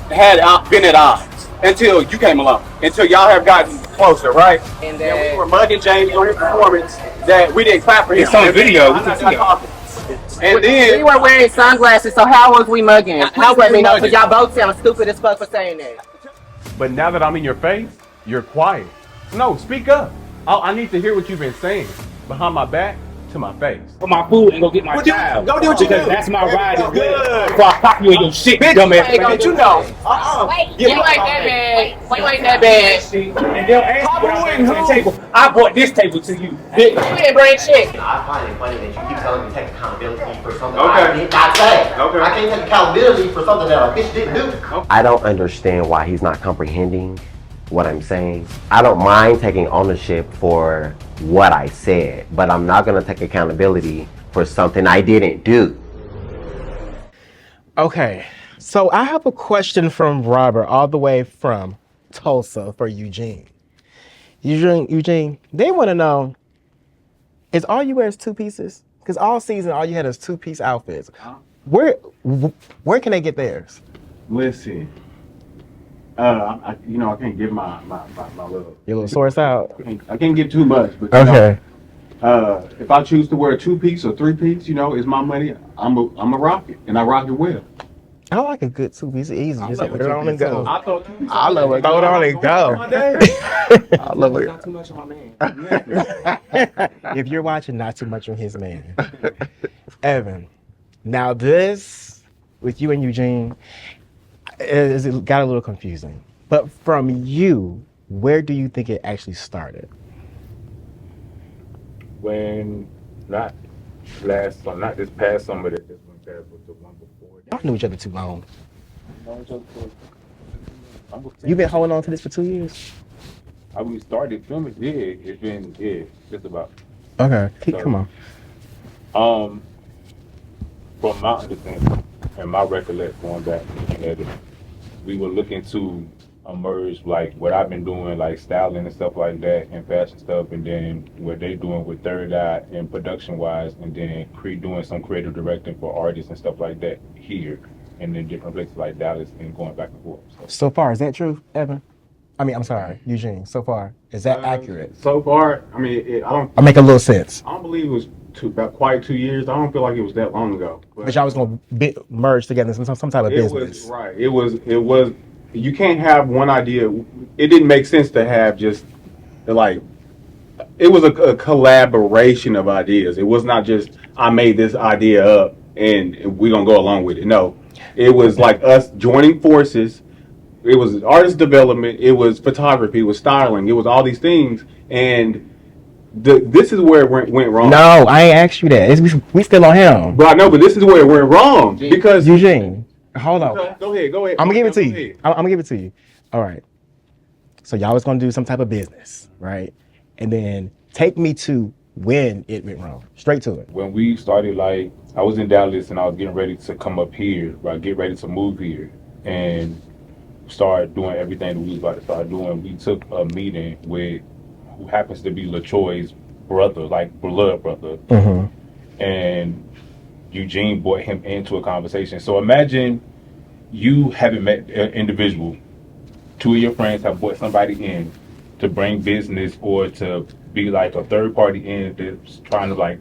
been at odds until you came along, until y'all have gotten closer, right? And then we were mugging James on his performance that we didn't clap for him. It's on video. And then we were wearing sunglasses, so how was we mugging? How let me know, because y'all both sound stupid as fuck for saying that. But now that I'm in your face, you're quiet. No, speak up. I need to hear what you've been saying behind my back to my face. For my food and go get my child. Go do what you do. That's my ride as well. Before I pop you in your shit, dumbass. Bitch, you know. You ain't that bad. You ain't that bad. And they'll ask what I bring to the table. I brought this table to you. You didn't bring shit. I find it funny that you keep telling me to take accountability for something I did not say. I can't take accountability for something that a bitch didn't do. I don't understand why he's not comprehending what I'm saying. I don't mind taking ownership for what I said, but I'm not going to take accountability for something I didn't do. Okay, so I have a question from Robert all the way from Tulsa for Eugene. Eugene, they want to know, is all you wear is two pieces? Because all season, all you had is two-piece outfits. Where can they get theirs? Listen, I can't give my little... Your little source out? I can't give too much, but okay. If I choose to wear a two-piece or three-piece, it's my money. I'm a rock it, and I rock it well. I like a good two-piece. Easy. Just put it on and go. I love it. Throw it on and go. I love it. Not too much on my man. If you're watching, not too much on his man. Evin, now this, with you and Eugene, it got a little confusing. But from you, where do you think it actually started? When, not this past summer that this one passed, but the one before. Y'all knew each other too long. You've been holding on to this for 2 years? We started filming, it's been, just about. Okay, come on. From my understanding and my recollection going back, we were looking to emerge like what I've been doing, like styling and stuff like that, and fashion stuff, and then what they doing with Third Eye and production wise, and then doing some creative directing for artists and stuff like that here, and in different places like Dallas, and going back and forth. So far, is that true, Evin? I'm sorry, Eugene. So far, is that accurate? So far, I make a little sense. I don't believe it was about quite 2 years. I don't feel like it was that long ago. But y'all was gonna merge together in some type of business. It was. You can't have one idea. It didn't make sense to have just like. It was a collaboration of ideas. It was not just I made this idea up and we're gonna go along with it. No, it was like us joining forces. It was artist development. It was photography. It was styling. It was all these things. And this is where it went wrong. No, I ain't asked you that. We still on him. But I know, but this is where it went wrong. Because Eugene, hold on. Go ahead. I'm gonna give it to you. I'm gonna give it to you. All right. So y'all was gonna do some type of business, right? And then take me to when it went wrong. Straight to it. When we started, like, I was in Dallas and I was getting ready to come up here, right? Get ready to move here and start doing everything that we was about to start doing. We took a meeting with who happens to be Latroy's brother, like blood brother. Mm-hmm. And Eugene brought him into a conversation. So imagine you haven't met an individual. Two of your friends have brought somebody in to bring business or to be like a third party in that's trying to like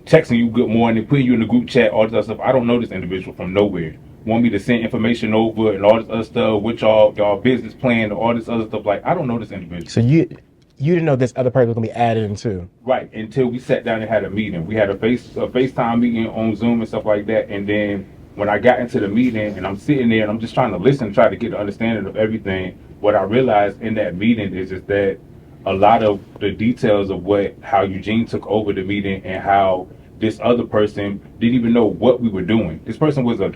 texting you good morning, putting you in the group chat, all this other stuff. I don't know this individual from nowhere. Want me to send information over and all this other stuff, with y'all business plan, all this other stuff. Like, I don't know this individual. So you didn't know this other person was gonna be added into. Right, until we sat down and had a meeting. We had a FaceTime meeting on Zoom and stuff like that. And then when I got into the meeting and I'm sitting there and I'm just trying to listen, try to get an understanding of everything, what I realized in that meeting is that a lot of the details of how Eugene took over the meeting and how this other person didn't even know what we were doing. This person was a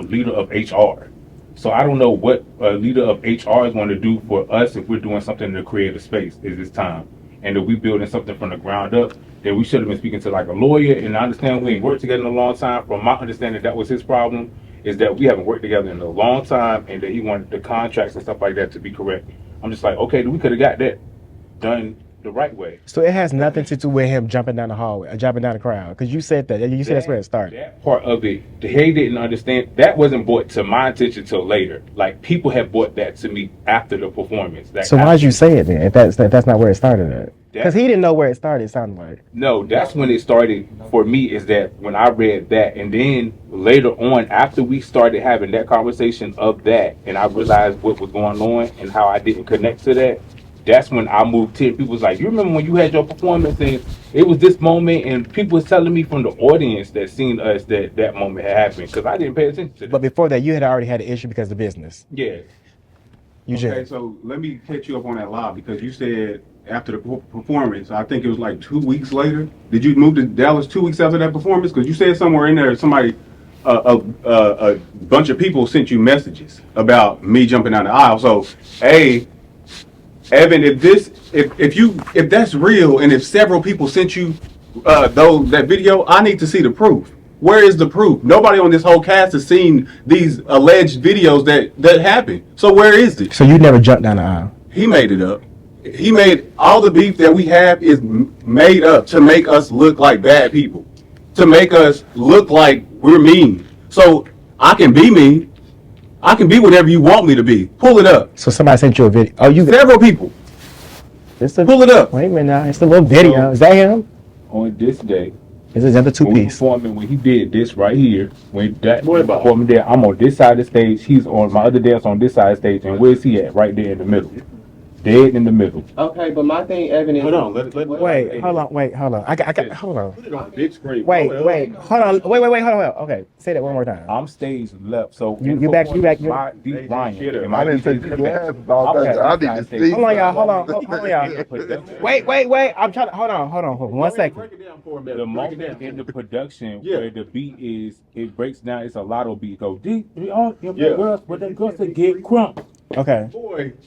leader of HR. So I don't know what a leader of HR is going to do for us if we're doing something to create a space is this time. And if we building something from the ground up, then we should have been speaking to like a lawyer. And I understand we ain't worked together in a long time. From my understanding, that was his problem, is that we haven't worked together in a long time and that he wanted the contracts and stuff like that to be correct. I'm just like, okay, we could have got that done the right way. So it has nothing to do with him jumping down the hallway, jumping down the crowd, because you said that. You said that's where it started. That part of it, he didn't understand. That wasn't brought to my attention till later. Like, people have brought that to me after the performance. So why did you say it then? If that's not where it started at? Because he didn't know where it started. It sounded like. No, that's when it started for me. Is that when I read that, and then later on, after we started having that conversation of that, and I realized what was going on and how I didn't connect to that. That's when I moved here. People was like, you remember when you had your performance and it was this moment, and people was telling me from the audience that seen us that moment had happened, because I didn't pay attention to that. But before that, you had already had an issue because of business. Yeah. Okay, so let me catch you up on that live, because you said after the performance, I think it was like 2 weeks later. Did you move to Dallas 2 weeks after that performance? Because you said somewhere in there, somebody, a bunch of people sent you messages about me jumping down the aisle. So, hey, Evin, if that's real, and if several people sent you that video, I need to see the proof. Where is the proof? Nobody on this whole cast has seen these alleged videos that happened. So where is it? So you never jumped down the aisle? He made it up. He made all the beef that we have is made up to make us look like bad people, to make us look like we're mean. So I can be mean. I can be whatever you want me to be. Pull it up. So somebody sent you a video. Oh, you several people. Pull it up. Wait a minute now. It's a little video. Is that him? On this day, This is the two-piece. When he did this right here, when that performing there, I'm on this side of the stage. He's on my other dance on this side of the stage, and where's he at? Right there in the middle, dead in the middle. Okay, but my thing, Evin, is Hold on. Hold on. I got. Hold on. Put it on the big screen. Wait. Hold on. Hold on. Okay. Say that one more time. I'm stage left, so you back. My deep Ryan. I didn't take the glasses off. I need to see. Hold on, y'all. Hold on, y'all. Wait. I'm trying to. Hold on. 1 second. The moment in the production where the beat is, it breaks down. It's a lotto beat. Go deep. Girls, but the girls to get crump. Okay.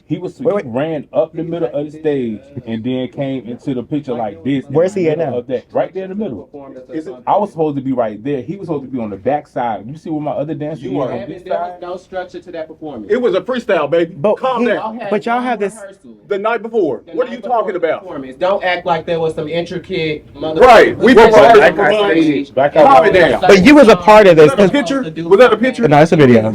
He ran up the middle of the stage and then came into the picture like this. Where's he at now? Right there in the middle. I was supposed to be right there. He was supposed to be on the back side. You see where my other dancers were on this there side? was no structure to that performance. It was a freestyle, baby. Calm down. But y'all have this the night before. What are you talking about? Don't act like there was some intricate Right. We Calm it down. But you was a part of this. Was that a picture? Was that a picture? No, it's a video.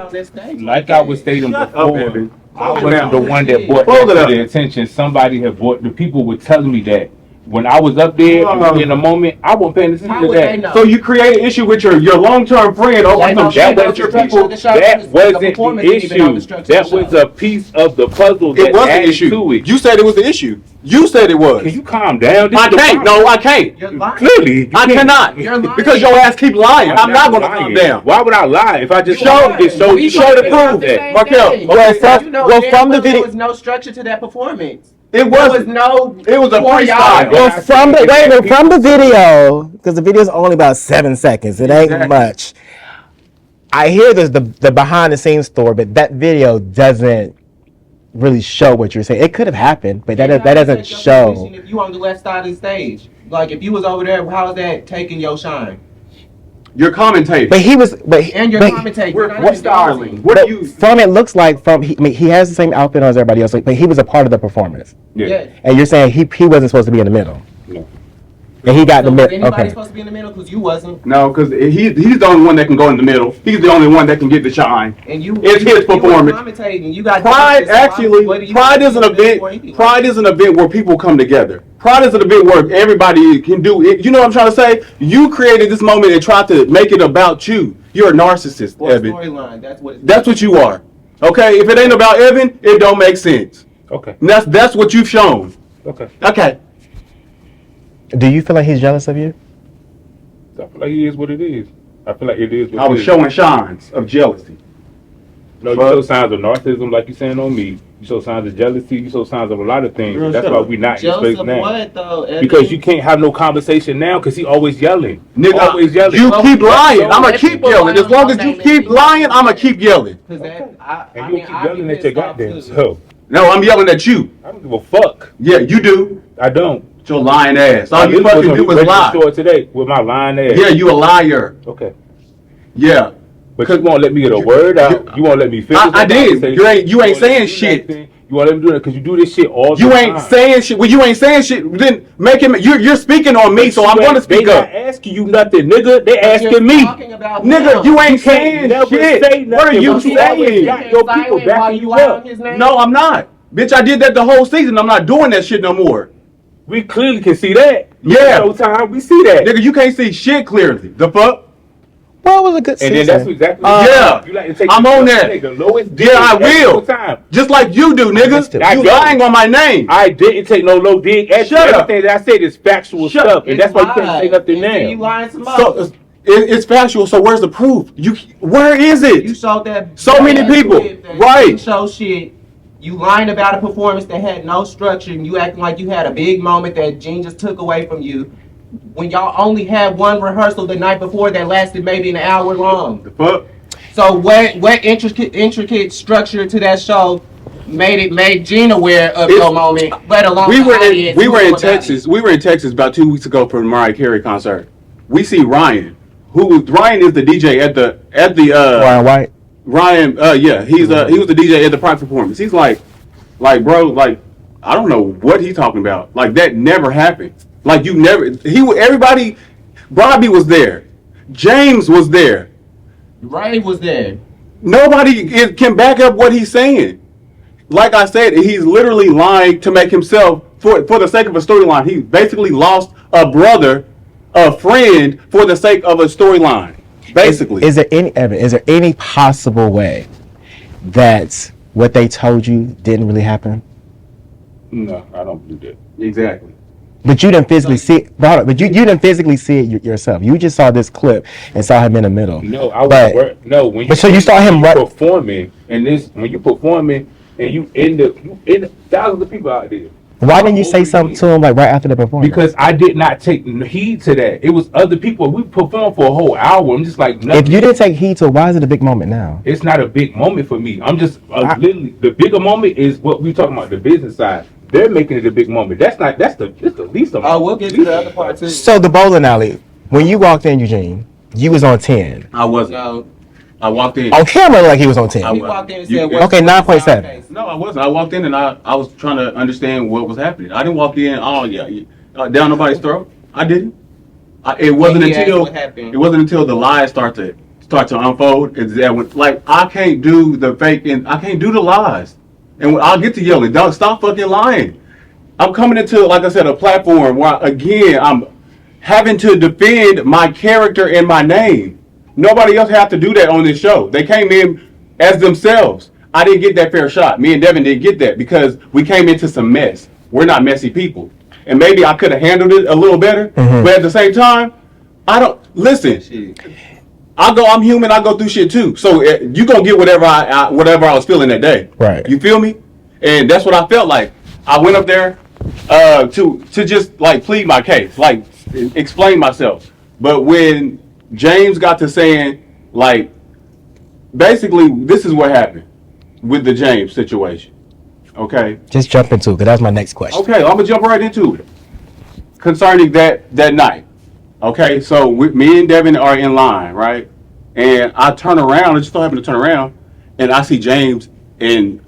Like I was stating before, I wasn't the one that brought that to the attention. Somebody had brought. The people were telling me that when I was up there in the moment, I wasn't paying attention to that. So you create an issue with your long-term friend over some shit that your people. That wasn't the issue. That was a piece of the puzzle. It was an To issue. it. You said it was the issue. You said it was. Can you calm down? I can't. No, I can't. Clearly, I cannot. Because your ass keep lying. I'm not going to calm down. Why would I lie if I just show the proof? Markel. Well, from the video, there was no structure to that performance. It was no. It was a freestyle. Well, from the video, because the video is only about 7 seconds. It ain't much. I hear the behind the scenes story, but that video doesn't really show what you're saying. It could have happened, but that doesn't show. If you on the left side of the stage, like if you was over there, how is that taking your shine? You're commentating. But he was. And you're commentating. What's styling? What do you? From it looks like he has the same outfit as everybody else, but he was a part of the performance. Yeah. And you're saying he wasn't supposed to be in the middle. No. And he got So the was middle. anybody Okay. supposed to be in the middle? Because you wasn't. No, because he's the only one that can go in the middle. He's the only one that can get the shine. And you. It's his performance. Commentating. You got Pride Pride is an event. Pride is an event where people come together. Pride is an event where everybody can do it. You know what I'm trying to say? You created this moment and tried to make it about you. You're a narcissist, Evin. Storyline. That's what. That's what you are. Okay. If it ain't about Evin, it don't make sense. Okay. And that's what you've shown. Okay. Okay. Do you feel like he's jealous of you? I feel like it is what it is. I feel like it is what I it was is. showing signs of jealousy. No, you show signs of narcissism, like you saying on me. You show signs of jealousy. You show signs of a lot of things. Girl, That's shut why up. we not in Jealous space of now. what though? Evin? Because you can't have no conversation now because he always yelling. Nigga, always yelling. you keep lying. I'm going to keep yelling. As long as you keep lying, I'm going to keep yelling. And you keep yelling at your goddamn self. No, I'm yelling at you. I don't give a fuck. Yeah, you do. I don't. With your lying ass. All I you just fucking was do on is the lie. store today with my lying ass. Yeah, you a liar. Okay. Yeah. But you won't let me get a word out. You won't let me finish. I did. You ain't saying shit. You won't let me do that because you do this shit all the You time. ain't saying shit. Well, you ain't saying shit. Then make him. You're speaking on me, so I'm going to speak They up. not asking you nothing, nigga. They asking me. Nigga, you ain't saying never shit. say What are nothing, you but you always saying? got your people backing you up. No, I'm not. Bitch, I did that the whole season. I'm not doing that shit no more. We clearly can see that. Yeah. No time. We see that. Nigga, you can't see shit clearly. The fuck? Well, it was a good season. And then that's exactly Yeah. you like to take I'm on that. take the lowest Yeah, I dig every will. time. Just like you do, nigga. I You don't. lying on my name. I didn't take no low dig. Shut up. Everything that I said is factual Shut stuff, up. and that's why you can't say nothing You now. lying some So it's factual. So where's the proof? Where is it? You showed that. So many people. Right. You show shit. You lying about a performance that had no structure, and you acting like you had a big moment that Gene just took away from you. When y'all only had one rehearsal the night before that lasted maybe an hour long. The fuck? So what intricate structure to that show made Gene aware of your moment, but along we were in Texas. Texas. We were in Texas about 2 weeks ago for the Mariah Carey concert. We see Ryan, Ryan is the DJ at the Ryan White. Ryan, yeah, he was the DJ at the private performance. He's like, bro, like, I don't know what he's talking about. Like, that never happened. Like, everybody, Bobby was there. James was there. Ray was there. Nobody can back up what he's saying. Like I said, he's literally lying to make himself, for the sake of a storyline. He basically lost a brother, a friend, for the sake of a storyline. Basically. Is there any possible way that what they told you didn't really happen? No, I don't believe that. Exactly. But you didn't physically see it. But you didn't physically see it yourself. You just saw this clip and saw him in the middle. No, when you, so you saw him performing, and when you performing, and you end up thousands of people out there. Why didn't you say something to him like right after the performance? Because I did not take heed to that. It was other people. We performed for a whole hour. I'm just like, nothing. If you didn't take heed to it, why is it a big moment now? It's not a big moment for me. I'm just literally, the bigger moment is what we're talking about, the business side. They're making it a big moment. That's the least of it. Oh, we'll get to the other part too. So the bowling alley, when you walked in, Eugene, you was on 10. I wasn't. No. I walked in. On camera, like he was on 10. He walked in and said, okay, 9.7. No, I wasn't. I walked in and I was trying to understand what was happening. I didn't walk in, down nobody's throat. I didn't. It wasn't until the lies start to unfold. I can't do the fake and I can't do the lies. And I'll get to yelling. Don't stop fucking lying. I'm coming into, like I said, a platform where again I'm having to defend my character and my name. Nobody else had to do that on this show. They came in as themselves. I didn't get that fair shot. Me and Devin didn't get that because we came into some mess. We're not messy people. And maybe I could have handled it a little better. Mm-hmm. But at the same time, listen. I'm human. I go through shit too. So you gonna get whatever I was feeling that day. Right. You feel me? And that's what I felt like. I went up there to just like plead my case, like explain myself. But when James got to saying, like, basically, this is what happened with the James situation. Okay? Just jump into it, because that's my next question. Okay, I'm going to jump right into it. Concerning that night. Okay, so me and Devin are in line, right? And I turn around, I just so happen to turn around, and I see James and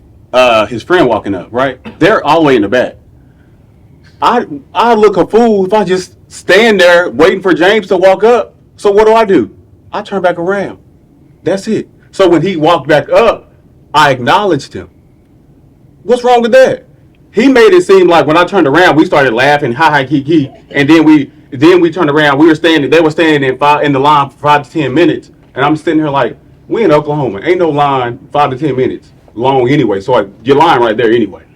his friend walking up, right? They're all the way in the back. I look a fool if I just stand there waiting for James to walk up. So what do? I turn back around. That's it. So when he walked back up, I acknowledged him. What's wrong with that? He made it seem like when I turned around, we started laughing, hi, kiki, and then we turned around. They were standing in the line for 5 to 10 minutes, and I'm sitting here like, we in Oklahoma, ain't no line 5 to 10 minutes long anyway. So your line right there anyway.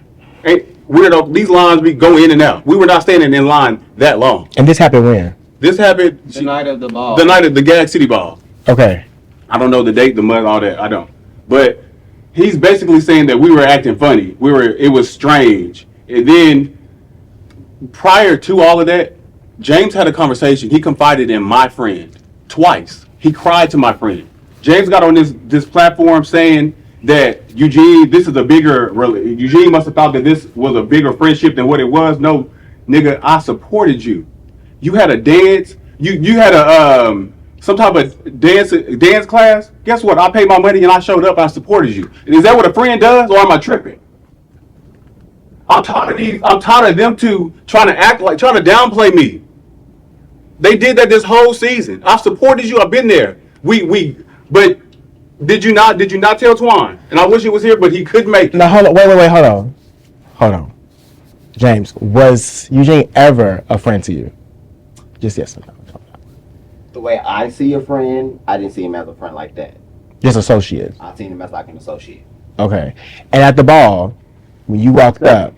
These lines we go in and out. We were not standing in line that long. And this happened when? This happened the night of the ball. The night of the Gag City ball. Okay. I don't know the date, the month, all that. I don't. But he's basically saying that we were acting funny. It was strange. And then prior to all of that, James had a conversation. He confided in my friend twice. He cried to my friend. James got on this platform saying that Eugene must have thought that this was a bigger friendship than what it was. No, nigga, I supported you. You had a dance. You had a some type of dance class. Guess what? I paid my money and I showed up. I supported you. Is that what a friend does, or am I tripping? I'm tired of them two trying to downplay me. They did that this whole season. I supported you. I've been there. But did you not tell Twan? And I wish he was here, but he couldn't make it. Now hold on. Wait. Hold on. James, was Eugene ever a friend to you? Just yes or no. The way I see a friend, I didn't see him as a friend like that. Just associate. I seen him as like an associate. Okay. And at the ball, when you walked up,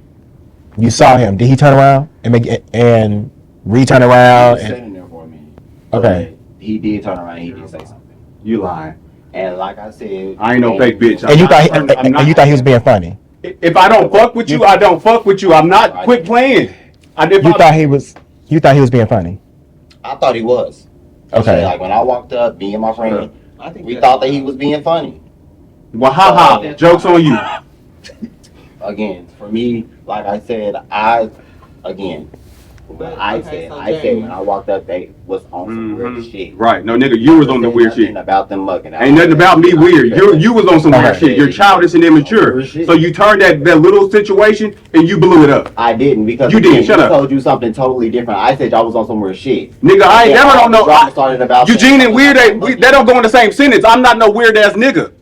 you saw him. Did he turn around and re-turn around? He was sitting there for me. Okay. He did turn around and he did say something. You lying. And like I said, I ain't no fake bitch. And you thought he was being funny. If I don't fuck with you, I don't fuck with you. I'm not quit playing. You thought he was being funny. I thought he was. Okay. Like when I walked up, me and my friend, we thought that he was being funny. Well, ha. Joke's on you. again, for me, like I said, I said when I walked up, they was on some weird shit. Right. No, nigga, you was on the weird shit. About them mugging. Ain't nothing about me weird. You was on some weird shit. You're childish and immature. So you turned that little situation and you blew it up. I didn't because you did. Shut up. Told you something totally different. I said y'all was on some weird shit. Nigga, I ain't never don't know. Started about Eugene and weird. They don't go in the same sentence. I'm not no weird ass nigga.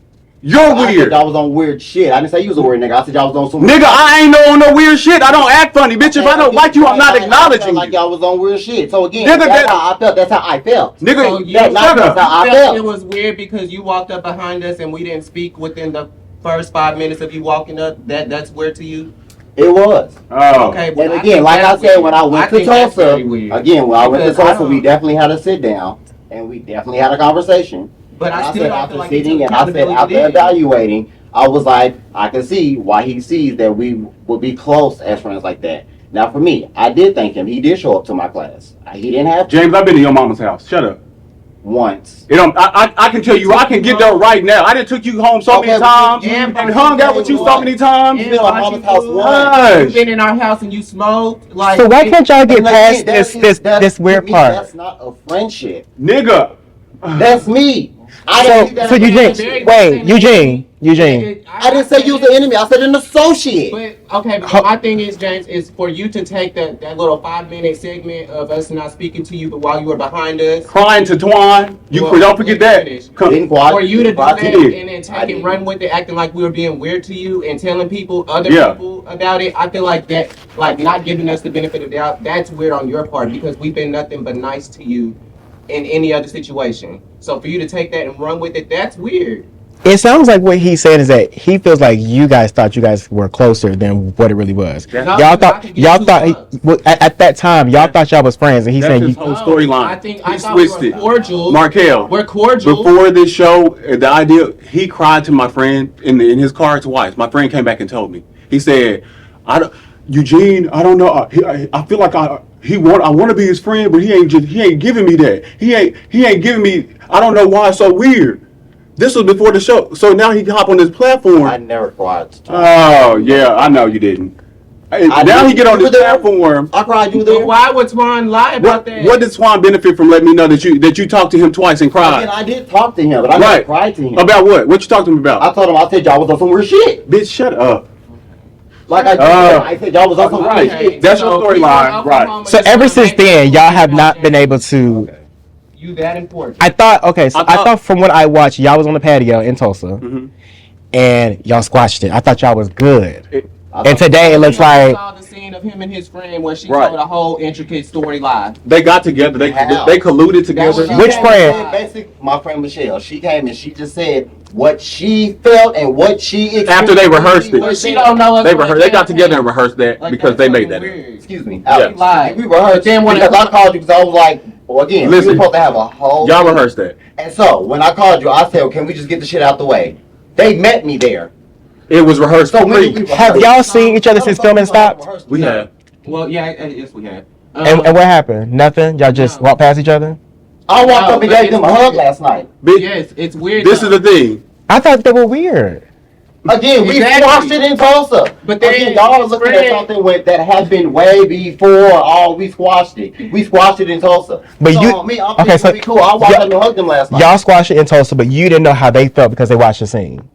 You're weird. I said y'all was on weird shit. I didn't say you was a weird nigga. I said y'all was on some. Nigga, I ain't on no weird shit. I don't act funny, bitch. If I don't like you, I'm not acknowledging you. Like y'all was on weird shit. So again, nigga, that's how I felt. That's how I felt. Nigga, So you shut up. How I felt. It was weird because you walked up behind us and we didn't speak within the first 5 minutes of you walking up. That's weird to you. It was. Oh. Okay. And again, like I said, when I went to Tulsa, we definitely had a sit down and we definitely had a conversation. But I still after sitting and I said after evaluating, I was like, I can see why he sees that we would be close as friends like that. Now for me, I did thank him. He did show up to my class. He didn't have to. James, I've been to your mama's house. Shut up. Once. I can tell you, I can get there right now. I done took you home so many times and hung out with you so many times. You've been at my mama's house once. You've been in our house and you smoked. Like, so why can't y'all get past this weird part? That's not a friendship. Nigga. That's me. So Eugene. I didn't say you was the enemy. I said an associate. But my thing is, James, is for you to take that little 5-minute segment of us not speaking to you, but while you were behind us, crying to Twine. Don't forget that. For you to do that and then take it, run with it, acting like we were being weird to you and telling people, people about it. I feel like that, like not giving us the benefit of the doubt. That's weird on your part because we've been nothing but nice to you in any other situation. So for you to take that and run with it, that's weird. It sounds like what he's saying is that he feels like you guys thought you guys were closer than what it really was. Y'all thought at that time y'all thought y'all was friends, and he's saying his whole storyline. I thought we were cordial. Markel, we're cordial. Before this show, the idea he cried to my friend in his car twice. My friend came back and told me. He said, Eugene, I don't know. I feel like I want to be his friend, but he ain't giving me that. He ain't giving me. I don't know why it's so weird. This was before the show, so now he can hop on this platform. I never cried. Oh yeah, I know you didn't. Now he get on this platform. I cried. You there? But why would Twan lie about that? What did Twan benefit from letting me know that you talked to him twice and cried? I did talk to him, but I never cried to him. About what? What you talked to him about? I told him I said y'all was on some weird shit. Bitch, shut up. Like I said y'all was on some weird shit. That's your storyline, right? So ever since then, y'all have not been able to. You that important? I thought from what I watched, y'all was on the patio in Tulsa, and y'all squashed it. I thought y'all was good. And today it looks like. I saw the scene of him and his friend where she told a whole intricate storyline. They got together. They colluded together. Which friend? Basically, my friend Michelle. She came and she just said what she felt and what she experienced. After they rehearsed it. But she don't know us. They got together and rehearsed that because they made that. Excuse me. Yeah. We rehearsed because I called you because I was like, well, again, listen, we were supposed to have a whole. Y'all rehearsed that. And so when I called you, I said, well, can we just get the shit out the way? They met me there. It was rehearsed. So have y'all seen each other since filming stopped? We have. Well, yes, we have. And what happened? Nothing? Y'all just walked past each other? I walked up and gave them a hug last night. Yes, it's weird. This is the thing. I thought they were weird. Again, we squashed it in Tulsa. But then y'all are looking at something that had been way before. We squashed it. We squashed it in Tulsa. But so, you I'm so be cool. I walked up and hugged them last night. Y'all squashed it in Tulsa, but you didn't know how they felt because they watched the scene.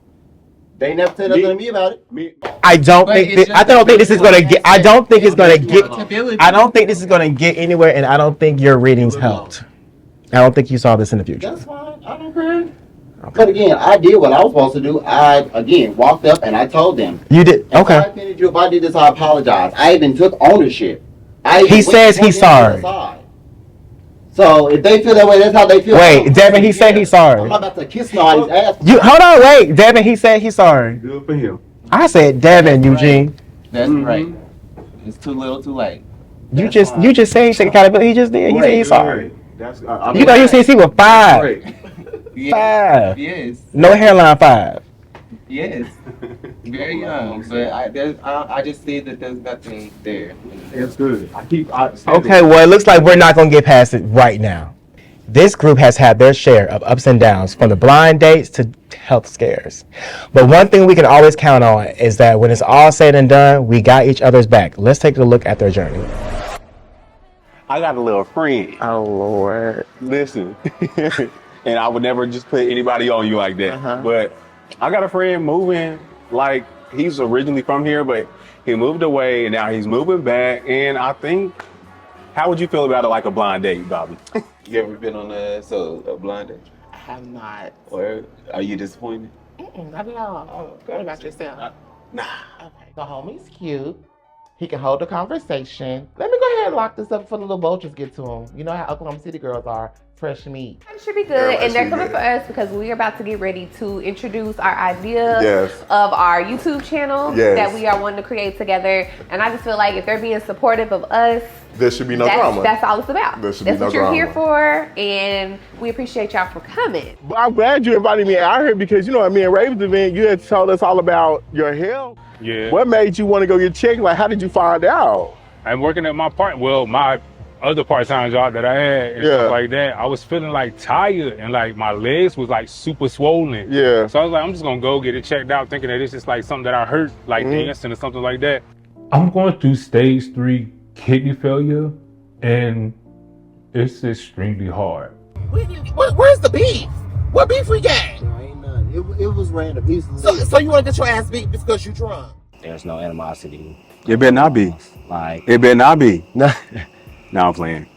They never said nothing to me about it. I don't think this is gonna get. I don't think it's gonna get. I don't think this is gonna get anywhere, and I don't think your readings helped. I don't think you saw this in the future. That's fine. I don't care. Okay. But again, I did what I was supposed to do. I again walked up and I told them. You did. Okay. If I offended you, if I did this, I apologize. I even took ownership. He says he's sorry. So if they feel that way, that's how they feel. Wait, Devin, he said he's sorry. I'm not about to kiss nobody's ass. Hold on, wait, Devin, he said he's sorry. Good for him. I said Devin, Eugene. That's right. It's too little, too late. You just said he took accountability. He just did. He said he's sorry. That's you know, he says he was 5. Five. Yes. No hairline 5. Yes. Very young, but I just see that there's nothing there. It's good. Okay, well, it looks like we're not gonna get past it right now. This group has had their share of ups and downs, from the blind dates to health scares. But one thing we can always count on is that when it's all said and done, we got each other's back. Let's take a look at their journey. I got a little friend. Oh Lord. Listen, and I would never just put anybody on you like that. But I got a friend moving, like he's originally from here, but he moved away and now he's moving back. And I think, how would you feel about it like a blind date, Bobby? You ever been on a blind date? I have not. Or are you disappointed? Not at all. What about yourself? Nah. Okay. The homie's cute. He can hold a conversation. Let me go ahead and lock this up before the little vultures get to him. You know how Oklahoma City girls are. Fresh meat. It should be good, and they're coming for us because we're about to get ready to introduce our idea of our YouTube channel that we are wanting to create together. And I just feel like if they're being supportive of us, there should be no drama. That's all it's about. There should that's be no what you're drama. here for, and we appreciate y'all for coming. But I'm glad you invited me out here because, you know, at me and Raven's event, you had told us all about your health. Yeah. What made you want to go get checked? Like, how did you find out? I'm working at my other part-time job that I had and stuff like that. I was feeling like tired and like my legs was like super swollen. Yeah. So I was like, I'm just gonna go get it checked out, thinking that it's just like something that I hurt, like dancing or something like that. I'm going through stage 3 kidney failure, and it's extremely hard. Where's the beef? What beef we got? Ain't none. It was random. So you want to get your ass beat because you drunk? There's no animosity. It better not be. Like, it better not be. No, I'm playing.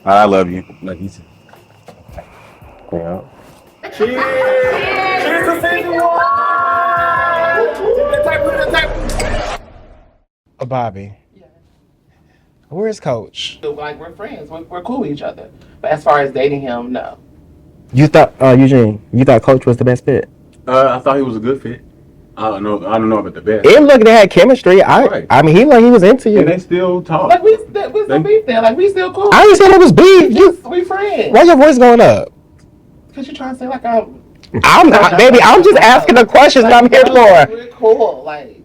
I love you. Love you too. Yeah. Cheers! Cheers to season 1! Bobby. Where's Coach? Like, we're friends. We're cool with each other. But as far as dating him, no. You thought, Eugene, Coach was the best fit? I thought he was a good fit. I don't know about the best. It looked they had chemistry. I mean, he looked he was into you. And they still talk. Like, we still beef there. Like, we still cool. I didn't say that was beef. We friends. Why your voice going up? Because you're trying to say, like, I'm baby, I'm just asking the questions that I'm here for. We're cool. Like,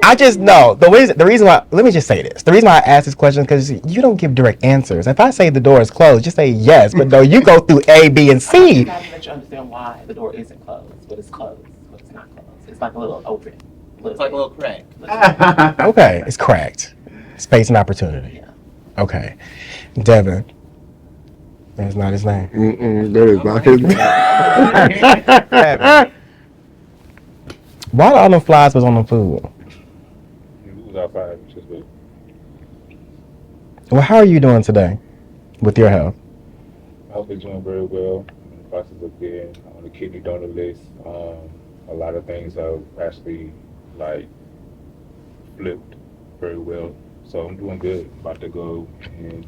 I just know the reason why. Let me just say this. The reason why I ask this question is because you don't give direct answers. If I say the door is closed, just say yes. But no, you go through A, B, and C. I'm trying to let you understand why the door isn't closed, but it's closed, but it's not closed. It's like a little open. It's like a little crack. Okay, it's cracked. Space and opportunity. Yeah. Okay, Devin. That's not his name. That is not his name. Devin. Why all them flies was on the food? It was outside, just good. Well, how are you doing today with your health? I hope you're doing very well. In the process of being on the kidney donor list, a lot of things have actually flipped very well. So I'm doing good. About to go and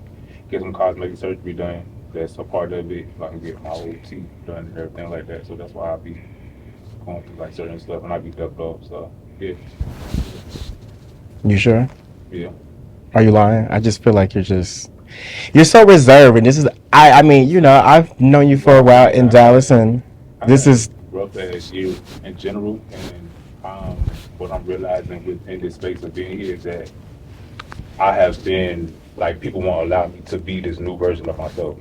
get some cosmetic surgery done. That's a part of it. I can get my whole teeth done and everything like that. So that's why I'll be going through certain stuff and I'll be ducked off. So yeah. You sure? Yeah. Are you lying? I just feel like you're so reserved, and this is I mean, I've known you for a while in Dallas, and this is rough as year in general, and what I'm realizing within this space of being here is that I have been people won't allow me to be this new version of myself.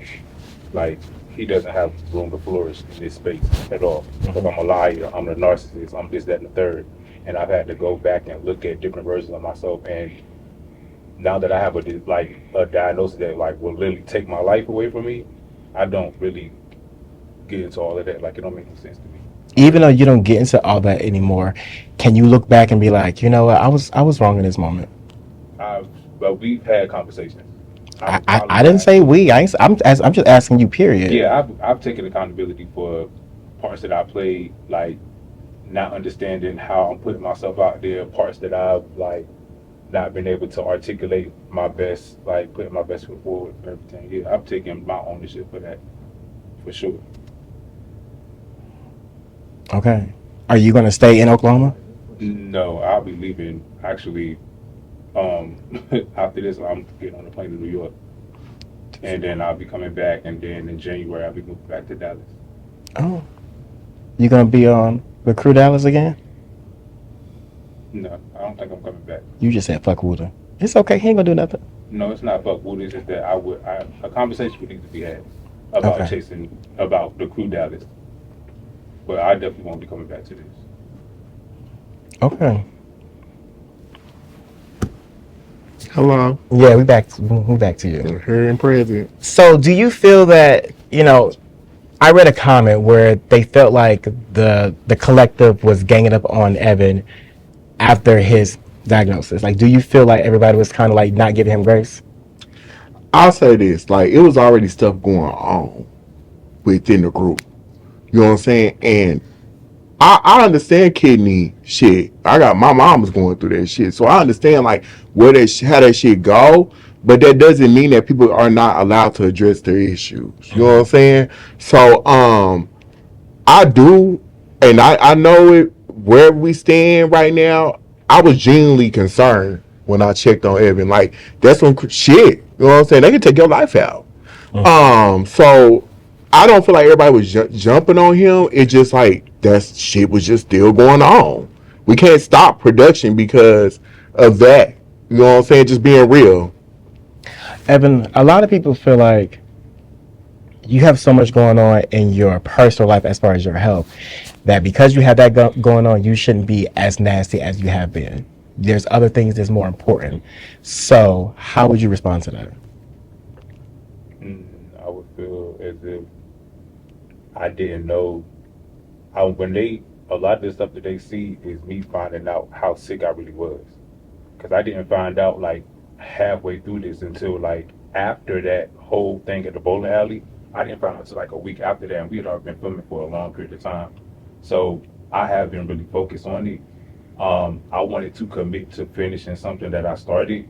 He doesn't have room to flourish in this space at all. Because I'm a liar, I'm a narcissist, I'm this, that, and the third. And I've had to go back and look at different versions of myself. And now that I have a diagnosis that will literally take my life away from me, I don't really get into all of that. It don't make any sense to me. Even though you don't get into all that anymore, can you look back and be like, you know what, I was wrong in this moment? But we've had conversations. I didn't say we. I'm just asking you. Period. Yeah, I've taken accountability for parts that I played, not understanding how I'm putting myself out there. Parts that I've not been able to articulate my best, putting my best foot forward. Everything. Yeah, I've taken my ownership for that, for sure. Okay. Are you gonna stay in Oklahoma? No, I'll be leaving. Actually, after this, I'm getting on a plane to New York, and then I'll be coming back, and then in January I'll be moving back to Dallas. Oh, you gonna be on the Crew Dallas again? No, I don't think I'm coming back. You just said fuck Wooden. It's okay. He ain't gonna do nothing. No, it's not fuck Wood. It's just that a conversation would need to be had about chasing about the Crew Dallas. But I definitely won't be coming back to this. Okay. Hello. Yeah, we back to you. Here in present. So, do you feel that I read a comment where they felt like the collective was ganging up on Evin after his diagnosis? Like, do you feel like everybody was kind of like not giving him grace? I'll say this: like, it was already stuff going on within the group. You know what I'm saying? And I understand kidney shit. I got my mom was going through that shit, so I understand like how that shit go. But that doesn't mean that people are not allowed to address their issues. You know what I'm saying? So I do, and I know it. Where we stand right now, I was genuinely concerned when I checked on Evin. Like, that's some shit. You know what I'm saying? They can take your life out. So I don't feel like everybody was jumping on him. It's just like that shit was just still going on. We can't stop production because of that. You know what I'm saying? Just being real. Evin, a lot of people feel like you have so much going on in your personal life as far as your health that because you have that going on, you shouldn't be as nasty as you have been. There's other things that's more important. So how would you respond to that? I would feel as if I didn't know. A lot of the stuff that they see is me finding out how sick I really was. Because I didn't find out like halfway through this until like after that whole thing at the bowling alley. I didn't find out until like a week after that, and we had already been filming for a long period of time. So I have been really focused on it. I wanted to commit to finishing something that I started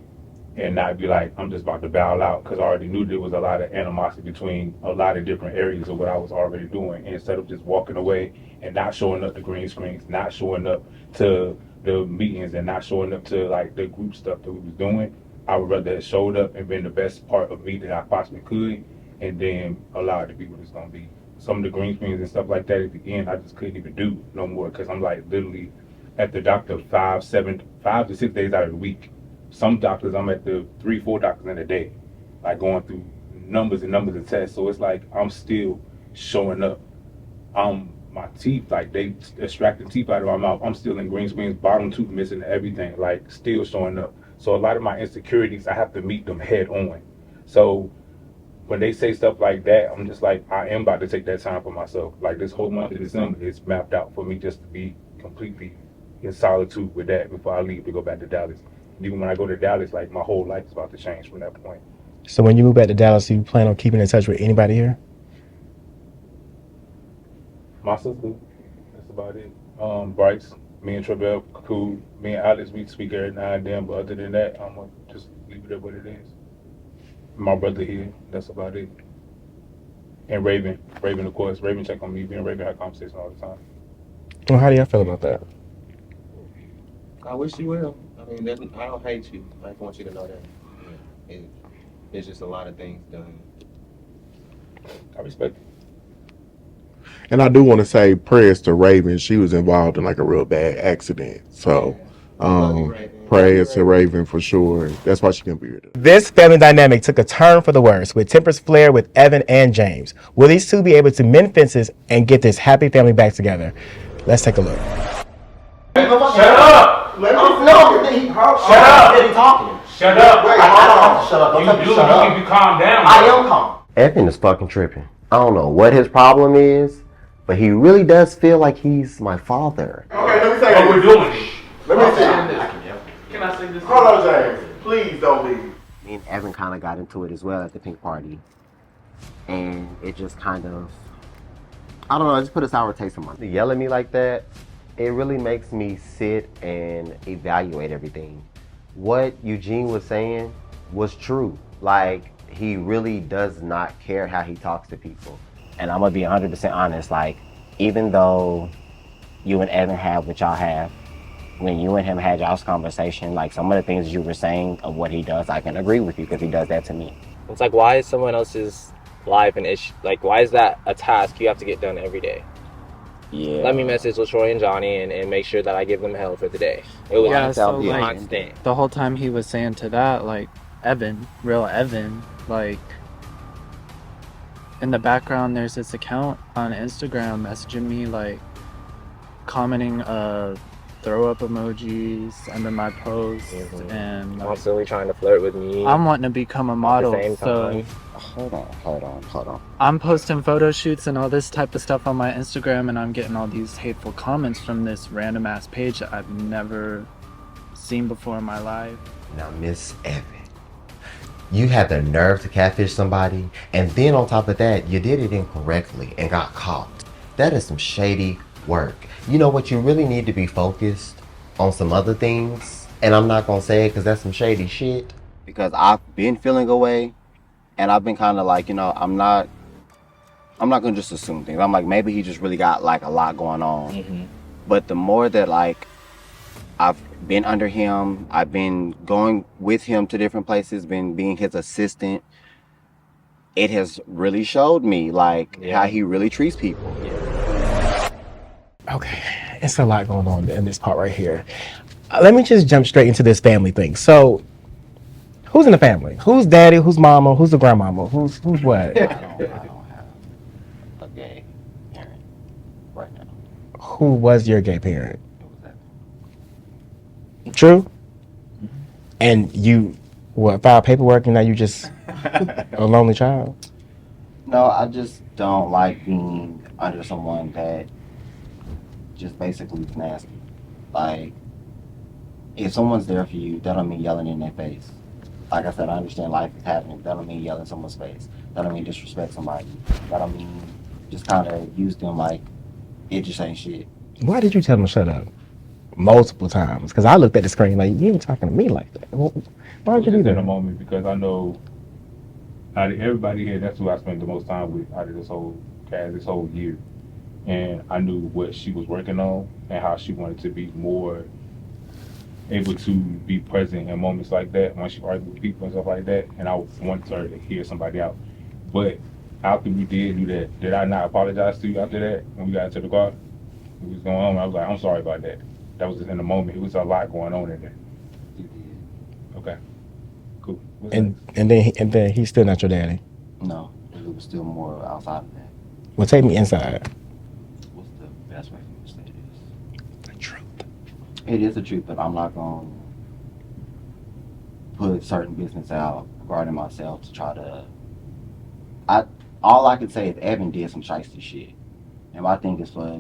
and not be like, I'm just about to bow out, because I already knew there was a lot of animosity between a lot of different areas of what I was already doing. And instead of just walking away and not showing up to green screens, not showing up to the meetings, and not showing up to like the group stuff that we was doing, I would rather have showed up and been the best part of me that I possibly could, and then allow it to be what it's gonna be. Some of the green screens and stuff like that at the end, I just couldn't even do no more, because I'm like literally at the doctor 5 to 6 days out of the week. Some doctors, I'm at the 3-4 doctors in a day, like going through numbers and numbers of tests. So it's like I'm still showing up. My teeth, like they extracting teeth out of my mouth. I'm still in green screens, bottom tooth missing, everything, like still showing up. So a lot of my insecurities, I have to meet them head on. So when they say stuff like that, I'm just like, I am about to take that time for myself. Like this whole month of December is mapped out for me just to be completely in solitude with that before I leave to go back to Dallas. And even when I go to Dallas, like my whole life is about to change from that point. So when you move back to Dallas, do you plan on keeping in touch with anybody here? My sister, that's about it. Bryce, me and Travell, cool. Me and Alex, we speak every now and then, but other than that, I'm gonna just leave it at what it is. My brother here, that's about it. And Raven, of course. Raven check on me. Me and Raven have conversations all the time. Well, how do y'all feel about that? I wish you well. I mean, I don't hate you. I just want you to know that. It's just a lot of things done. I respect it. And I do want to say prayers to Raven. She was involved in like a real bad accident. So prayers to Raven for sure. That's why she can be here today. This family dynamic took a turn for the worse with tempers flared with Evin and James. Will these two be able to mend fences and get this happy family back together? Let's take a look. Shut up! Shut up! He's talking. Shut up! Wait, shut up! You do. You keep you calm down. I am calm. Evin is fucking tripping. I don't know what his problem is, but he really does feel like he's my father. Okay, let me say what we're doing. Let me say this. Can I say this? Hold on, James. Please don't leave. Me and Evin kind of got into it as well at the pink party. And it just kind of, I don't know, it just put a sour taste in my mouth. To yell at me like that, it really makes me sit and evaluate everything. What Eugene was saying was true. Like, he really does not care how he talks to people. And I'm gonna be 100% honest, like, even though you and Evin have what y'all have, when you and him had y'all's conversation, like some of the things you were saying of what he does, I can agree with you because he does that to me. It's like, why is someone else's life an issue? Like, why is that a task you have to get done every day? Yeah. Let me message Latroy and Johnny and make sure that I give them hell for the day. It was constant. The whole time he was saying to that, like, Evin, real Evin, like, in the background, there's this account on Instagram messaging me, like, commenting throw up emojis under my posts, and like, constantly trying to flirt with me. I'm wanting to become a model, at the same so time. Hold on. I'm posting photo shoots and all this type of stuff on my Instagram, and I'm getting all these hateful comments from this random ass page that I've never seen before in my life. Now, Miss Evin, you had the nerve to catfish somebody, and then on top of that, you did it incorrectly and got caught. That is some shady work. You know what? You really need to be focused on some other things, and I'm not gonna say it because that's some shady shit. Because I've been feeling away, and I've been kind of like, I'm not gonna just assume things. I'm like, maybe he just really got like a lot going on. But the more that like I've been under him, I've been going with him to different places, been being his assistant, it has really showed me like how he really treats people. Okay, it's a lot going on in this part right here. Let me just jump straight into this family thing. So, who's in the family? Who's daddy? Who's mama? Who's the grandmama? Who's what? I don't have a gay parent right now. Who was your gay parent? True? And you, filed paperwork and now you just a lonely child? No, I just don't like being under someone that just basically is nasty. Like, if someone's there for you, that don't mean yelling in their face. Like I said, I understand life is happening. That don't mean yell in someone's face. That don't mean disrespect somebody. That don't mean just kind of use them like it just ain't shit. Why did you tell him to shut up? Multiple times. Because I looked at the screen like, you ain't talking to me like that. Why did you do that? In a moment, because I know out of everybody here, that's who I spent the most time with out of this whole cast, this whole year. And I knew what she was working on and how she wanted to be more able to be present in moments like that when she argued with people and stuff like that. And I wanted her to hear somebody out. But after we did do that, did I not apologize to you after that when we got into the car? What was going on? I was like, I'm sorry about that. That was just in the moment. It was a lot going on in there. Okay. Cool. And then he's still not your daddy? No, it was still more outside of that. Well, take me inside. What's the best way for me to say this? The truth. It is the truth, but I'm not going to put certain business out regarding myself to try to... All I can say is Evin did some shiesty shit. And my thing is for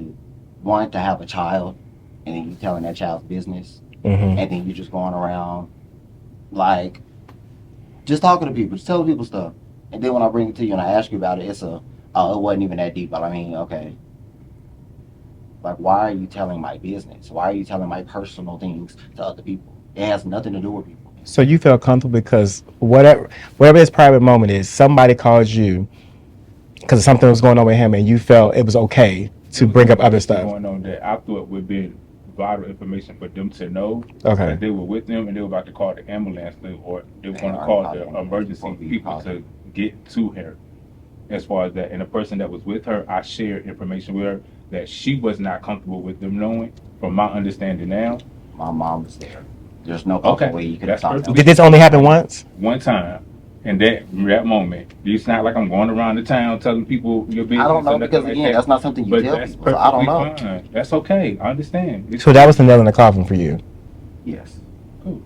wanting to have a child and then you telling that child's business and then you just going around like just talking to people, just telling people stuff. And then when I bring it to you and I ask you about it, it's it wasn't even that deep. But I mean, okay. Like, why are you telling my business? Why are you telling my personal things to other people? It has nothing to do with people. So you felt comfortable because whatever his private moment is, somebody called you because something was going on with him and you felt it was okay to bring up other stuff. Going on that I thought would be vital information for them to know that they were with them and they were about to call the ambulance or they were going to call the emergency people to get to her. As far as that, and the person that was with her, I shared information with her that she was not comfortable with them knowing. From my understanding now, my mom was there. There's no way you could have talked to her. Did this only happen once? One time. And that moment, it's not like I'm going around the town telling people your business. I don't know because again, that's not something you tell people. So I don't know. Fine. That's okay. I understand. So that was the nail in the coffin for you. Yes. Cool.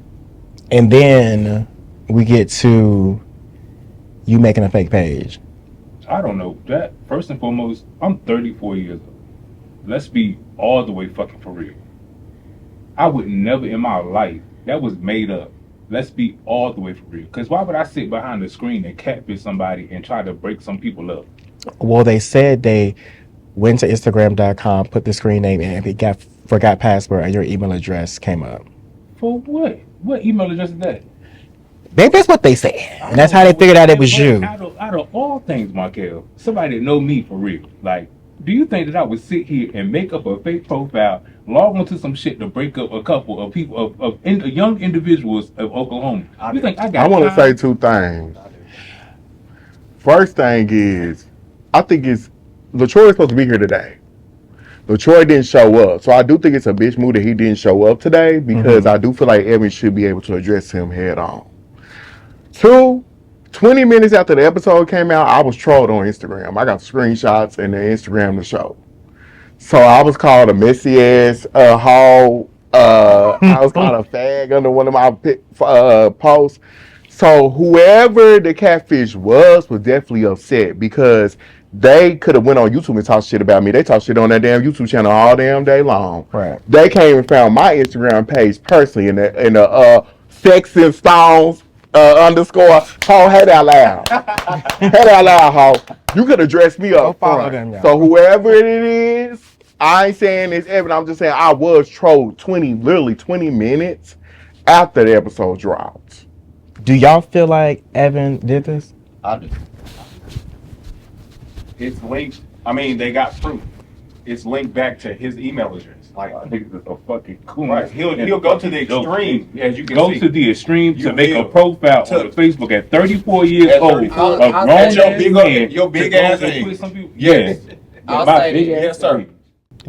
And then we get to you making a fake page. I don't know. That first and foremost, I'm 34 years old. Let's be all the way fucking for real. I would never in my life. That was made up. Let's be all the way for real. Because why would I sit behind the screen and catfish somebody and try to break some people up? Well, they said they went to Instagram.com, put the screen name in, and they forgot password, and your email address came up. For what? What email address is that? That's what they said. And that's how they figured out it was you. Out of all things, Markel, somebody that know me for real. Like, do you think that I would sit here and make up a fake profile, log onto some shit to break up a couple of people, of young individuals of Oklahoma? You think I got I want to say two things. First thing is, I think Latroy is supposed to be here today. Latroy didn't show up. So I do think it's a bitch move that he didn't show up today because I do feel like Evin should be able to address him head on. Two, 20 minutes after the episode came out, I was trolled on Instagram. I got screenshots and the Instagram to show. So I was called a messy ass hog. I was called a fag under one of my posts. So whoever the catfish was definitely upset because they could have went on YouTube and talked shit about me. They talk shit on that damn YouTube channel all damn day long. Right. They came and found my Instagram page personally in the Sex and Stones underscore. Ho, head out loud. Head out loud, ho. You could have dressed me up front. Them, so whoever it is, I ain't saying it's Evin. I'm just saying I was trolled literally 20 minutes after the episode dropped. Do y'all feel like Evin did this? I do. It's linked. I mean, they got proof. It's linked back to his email address. Like, niggas a fucking cool. Right. He'll go to the extreme, as you can go see. to the extreme You to make a will. profile on the Facebook at 34 years At old. 34, A grown at your ass big- man your big to go ass and age. put some people- Yes. I'll My say big that. ass yes, sir.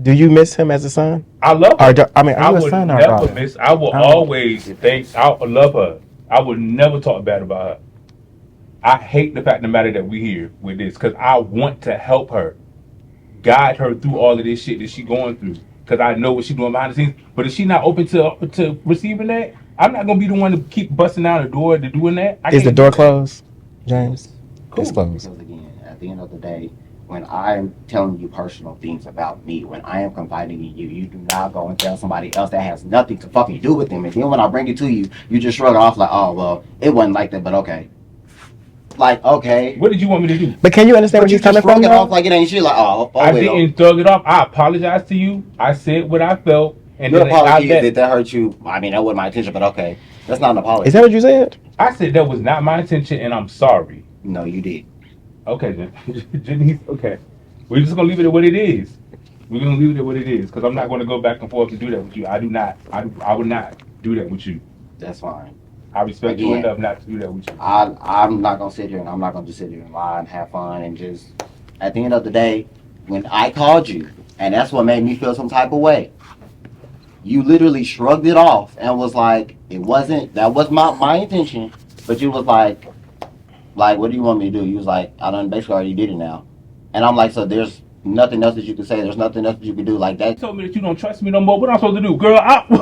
Do you miss him as a son? I love her. Or do, I mean, I are you a would son or a never daughter? miss. I will I don't- always think. I love her. I would never talk bad about her. I hate the fact of the matter that we here with this because I want to help her, guide her through all of this shit that she's going through. Because I know what she's doing behind the scenes. But if she's not open to receiving that, I'm not gonna be the one to keep busting down the door to doing that. Is the door closed, James? It's closed. Because again, at the end of the day, when I'm telling you personal things about me, when I am confiding in you, you do not go and tell somebody else that has nothing to fucking do with them. And then when I bring it to you, you just shrug it off like, oh, well, it wasn't like that, but okay. Like, okay. What did you want me to do? But can you understand But where you he's coming just shrug from? it though? off like it ain't shit. Like, oh, I well. didn't thug it off. I apologize to you. I said what I felt. And Your then apology is that hurt you. I mean, that wasn't my intention, but okay. That's not an apology. Is that what you said? I said that was not my intention, and I'm sorry. No, you did. Okay, Janice. Okay, we're just gonna leave it at what it is. We're gonna leave it at what it is because I'm not going to go back and forth to do that with you. I do not. I would not do that with you. That's fine. I respect you Again, enough not to do that with you. I'm not gonna sit here and I'm not gonna just sit here and lie and have fun and just. At the end of the day, when I called you, and that's what made me feel some type of way. You literally shrugged it off and was like, it wasn't. That was my intention. But you was like, what do you want me to do? You was like, I done basically already did it now. And I'm like, so there's nothing else that you can say. There's nothing else that you can do like that. You told me that you don't trust me no more. What am I supposed to do, girl?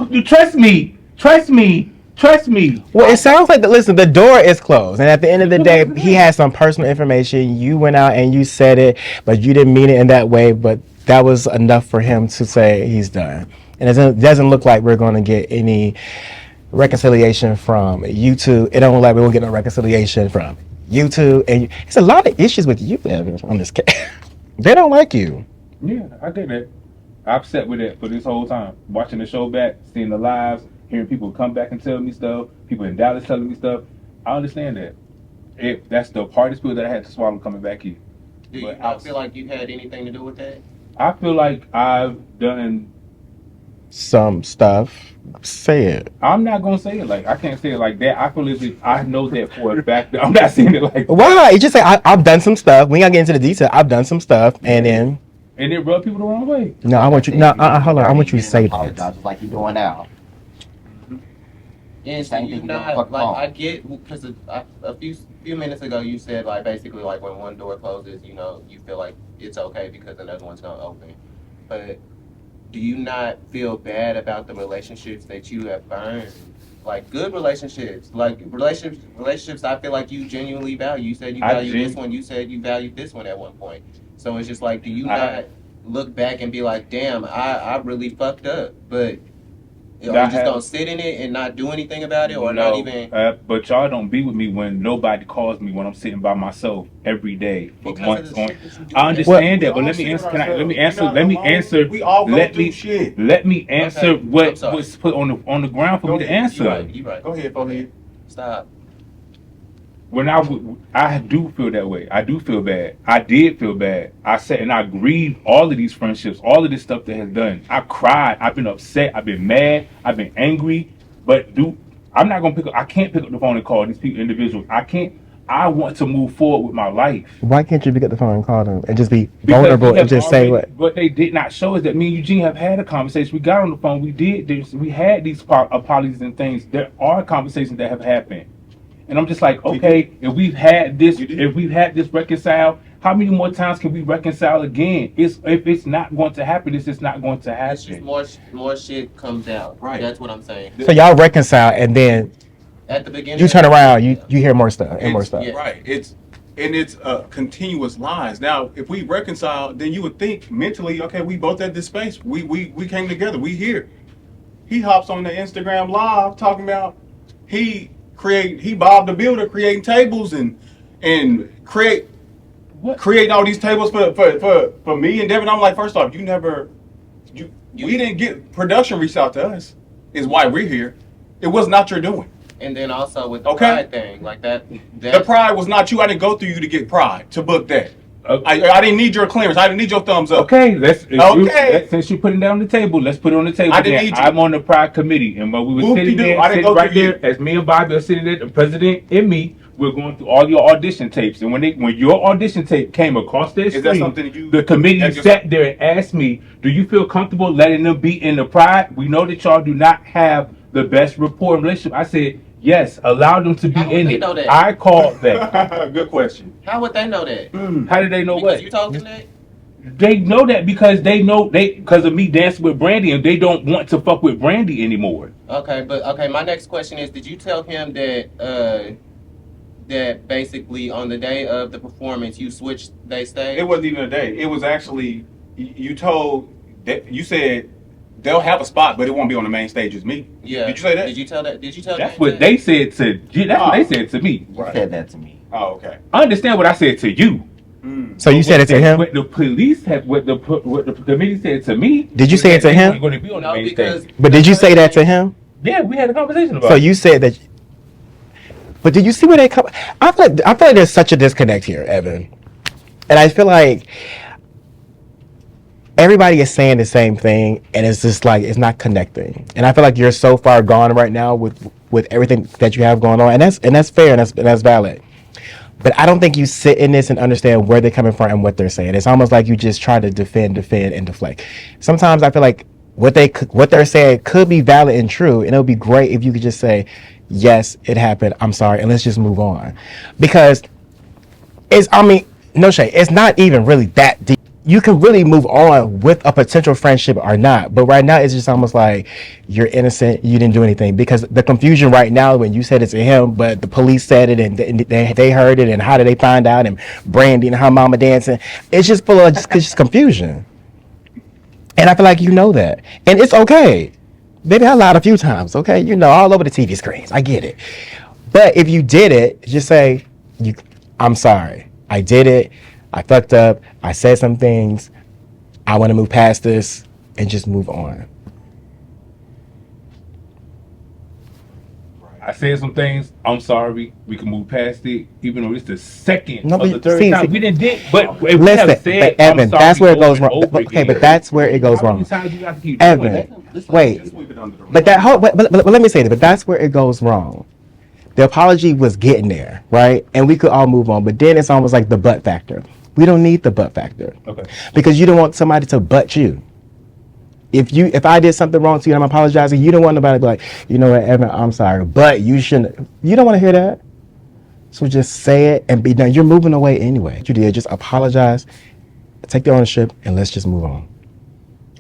You trust me. Trust me. Trust me. Well, it sounds like listen, the door is closed, and at the end of the day, he has some personal information. You went out and you said it, but you didn't mean it in that way. But that was enough for him to say he's done. And it doesn't look like we're going to get any reconciliation from YouTube. It don't look like we're going to get no reconciliation from YouTube. And it's a lot of issues with you, Devin, on this case. They don't like you. Yeah, I get that. I'm upset with it for this whole time. Watching the show back, seeing the lives, hearing people come back and tell me stuff, people in Dallas telling me stuff. I understand that. That's the hardest pill that I had to swallow coming back here. Do you not feel like you had anything to do with that? I feel like I've done some stuff. Say it. I'm not gonna say it like I can't say it like that. I feel as if I know that for a fact. I'm not saying it like Why? You just say I've done some stuff. We ain't gotta get into the detail. I've done some stuff, and then and it rub people the wrong way. no, I want you. No, hold on. I want you to say that. Apologize just like you're doing now. And Same you thing not with the like phone. I get because a few minutes ago you said like basically like when one door closes, you know, you feel like it's okay because another one's gonna open. But do you not feel bad about the relationships that you have burned? Like good relationships, like relationships. I feel like you genuinely value. You said you value this one. You said you valued this one at one point. So it's just like, do you not look back and be like, damn, I really fucked up, but. You just don't sit in it and not do anything about it, or not even. But y'all don't be with me when nobody calls me when I'm sitting by myself every day for months on. I understand that, but let me answer. We all go through shit. Let me answer what was put on the ground for me to answer. You right. Go ahead. Stop. When I do feel that way. I do feel bad. I did feel bad. I said, and I grieved all of these friendships, all of this stuff that has done. I cried. I've been upset. I've been mad. I've been angry. But I'm not gonna pick up. I can't pick up the phone and call these people individuals. I can't. I want to move forward with my life. Why can't you pick up the phone and call them and just be vulnerable and just say what? What they did not show is that me and Eugene have had a conversation. We got on the phone. We did this. We had these apologies and things. There are conversations that have happened. And I'm just like, okay, if we've had this reconciled, how many more times can we reconcile again? If it's not going to happen, it's just not going to happen. It's just more shit comes out. Right. That's what I'm saying. So y'all reconcile, and then at the beginning you turn around, you hear more stuff and more stuff. Right. It's continuous lies. Now, if we reconcile, then you would think mentally, okay, we both at this space. We came together. We here. He hops on the Instagram live talking about he Bob the Builder creating tables and create all these tables for me and Devin. I'm like, first off, we didn't get production reached out to us. Is why we're here. It was not your doing. And then also with the pride thing, like that. The pride was not you. I didn't go through you to get pride to book that. I didn't need your clearance. I didn't need your thumbs up. Okay, since you put it down on the table, let's put it on the table. I didn't need you. I'm on the pride committee, and when we were sitting there, as me and Bobby are sitting there, the president and me, we're going through all your audition tapes. And when your audition tape came across their screen, the committee sat there and asked me, "Do you feel comfortable letting them be in the pride? We know that y'all do not have the best rapport and relationship." I said, yes, allow them to be in it. I called that. Good question. How would they know that? How did they know because what? You told them that? They know that because because of me dancing with Brandy, and they don't want to fuck with Brandy anymore. Okay, my next question is, did you tell him that that basically on the day of the performance you switched they stage? It wasn't even a day. It was actually you said they'll have a spot, but it won't be on the main stage as me. Yeah. Did you say that? Did you tell that? Did you tell That's what they said to you. That's what they said to me. You said that to me. Oh, okay. I understand what I said to you. So you said it to him? What the police have, what the committee said to me. Did you say it to him? Going to be on the main stage. But did you say that to him? Yeah, we had a conversation about it. So you said that. But did you see where they come? I feel like there's such a disconnect here, Evin, and I feel like everybody is saying the same thing, and it's just like it's not connecting. And I feel like you're so far gone right now with everything that you have going on, and that's fair and that's valid. But I don't think you sit in this and understand where they're coming from and what they're saying. It's almost like you just try to defend, and deflect. Sometimes I feel like what they're saying could be valid and true, and it would be great if you could just say, yes, it happened, I'm sorry, and let's just move on. Because no shade, it's not even really that deep. You can really move on with a potential friendship or not. But right now, it's just almost like you're innocent, you didn't do anything. Because the confusion right now, when you said it to him, but the police said it, and they heard it, and how did they find out, and Brandy and her mama dancing, it's just full of just confusion. And I feel like you know that. And it's okay. Maybe I lied a few times, okay? All over the TV screens. I get it. But if you did it, just say, I'm sorry. I did it. I fucked up. I said some things. I want to move past this and just move on. I said some things. I'm sorry. We can move past it, even though it's the second or the third time. We didn't did, but listen, Evin, that's where it goes wrong. Okay, but that's where it goes wrong. Evin, wait. But let me say this. But that's where it goes wrong. The apology was getting there, right? And we could all move on. But then it's almost like the butt factor. We don't need the butt factor. Okay. Because you don't want somebody to butt you. If I did something wrong to you and I'm apologizing, you don't want nobody to be like, you know what, Evin, I'm sorry, but you shouldn't. You don't want to hear that. So just say it and be done. You're moving away anyway. You did. Just apologize, take the ownership, and let's just move on.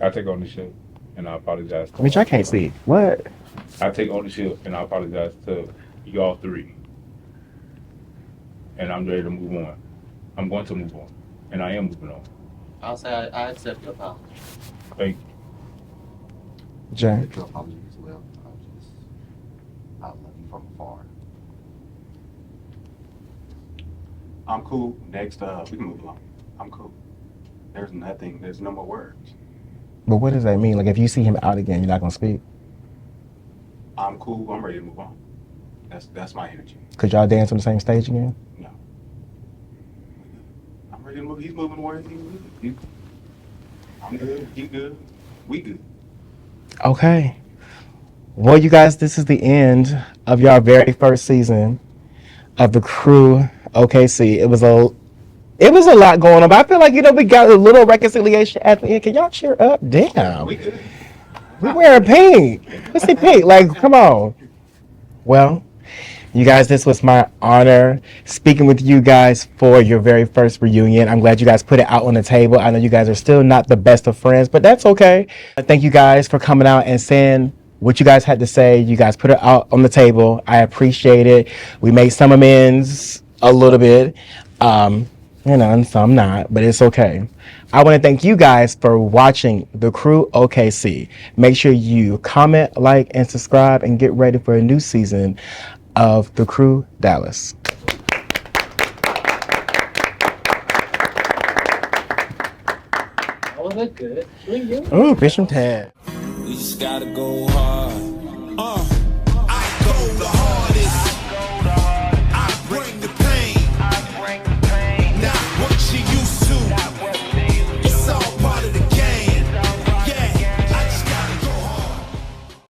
I take ownership and I apologize. Which I can't see. What? I take ownership and I apologize to y'all three. And I'm ready to move on. I'm going to move on. And I am moving on. I'll say I accept your apology. Thank you. Jay. I love you from afar. I'm cool. Next, we can move along. I'm cool. There's no more words. But what does that mean? Like, if you see him out again, you're not going to speak? I'm cool. I'm ready to move on. That's my energy. Could y'all dance on the same stage again? No. I'm ready to move. He's moving where he's good. I'm good. He good. We good. Okay. Well, you guys, this is the end of your very first season of the Crew OKC. It was a lot going on, but I feel like, we got a little reconciliation at the end. Can y'all cheer up? Damn. We wearing pink. Let's see pink. Like, come on. Well, You guys, this was my honor speaking with you guys for your very first reunion. I'm glad you guys put it out on the table. I know you guys are still not the best of friends, but that's okay. Thank you guys for coming out and saying what you guys had to say. You guys put it out on the table. I appreciate it. We made some amends a little bit, and some not, but it's okay. I want to thank you guys for watching The Crew OKC. Make sure you comment, like, and subscribe, and get ready for a new season of The Crew Dallas. That was good. Oh, Bishop Ted. We just gotta go hard. I go the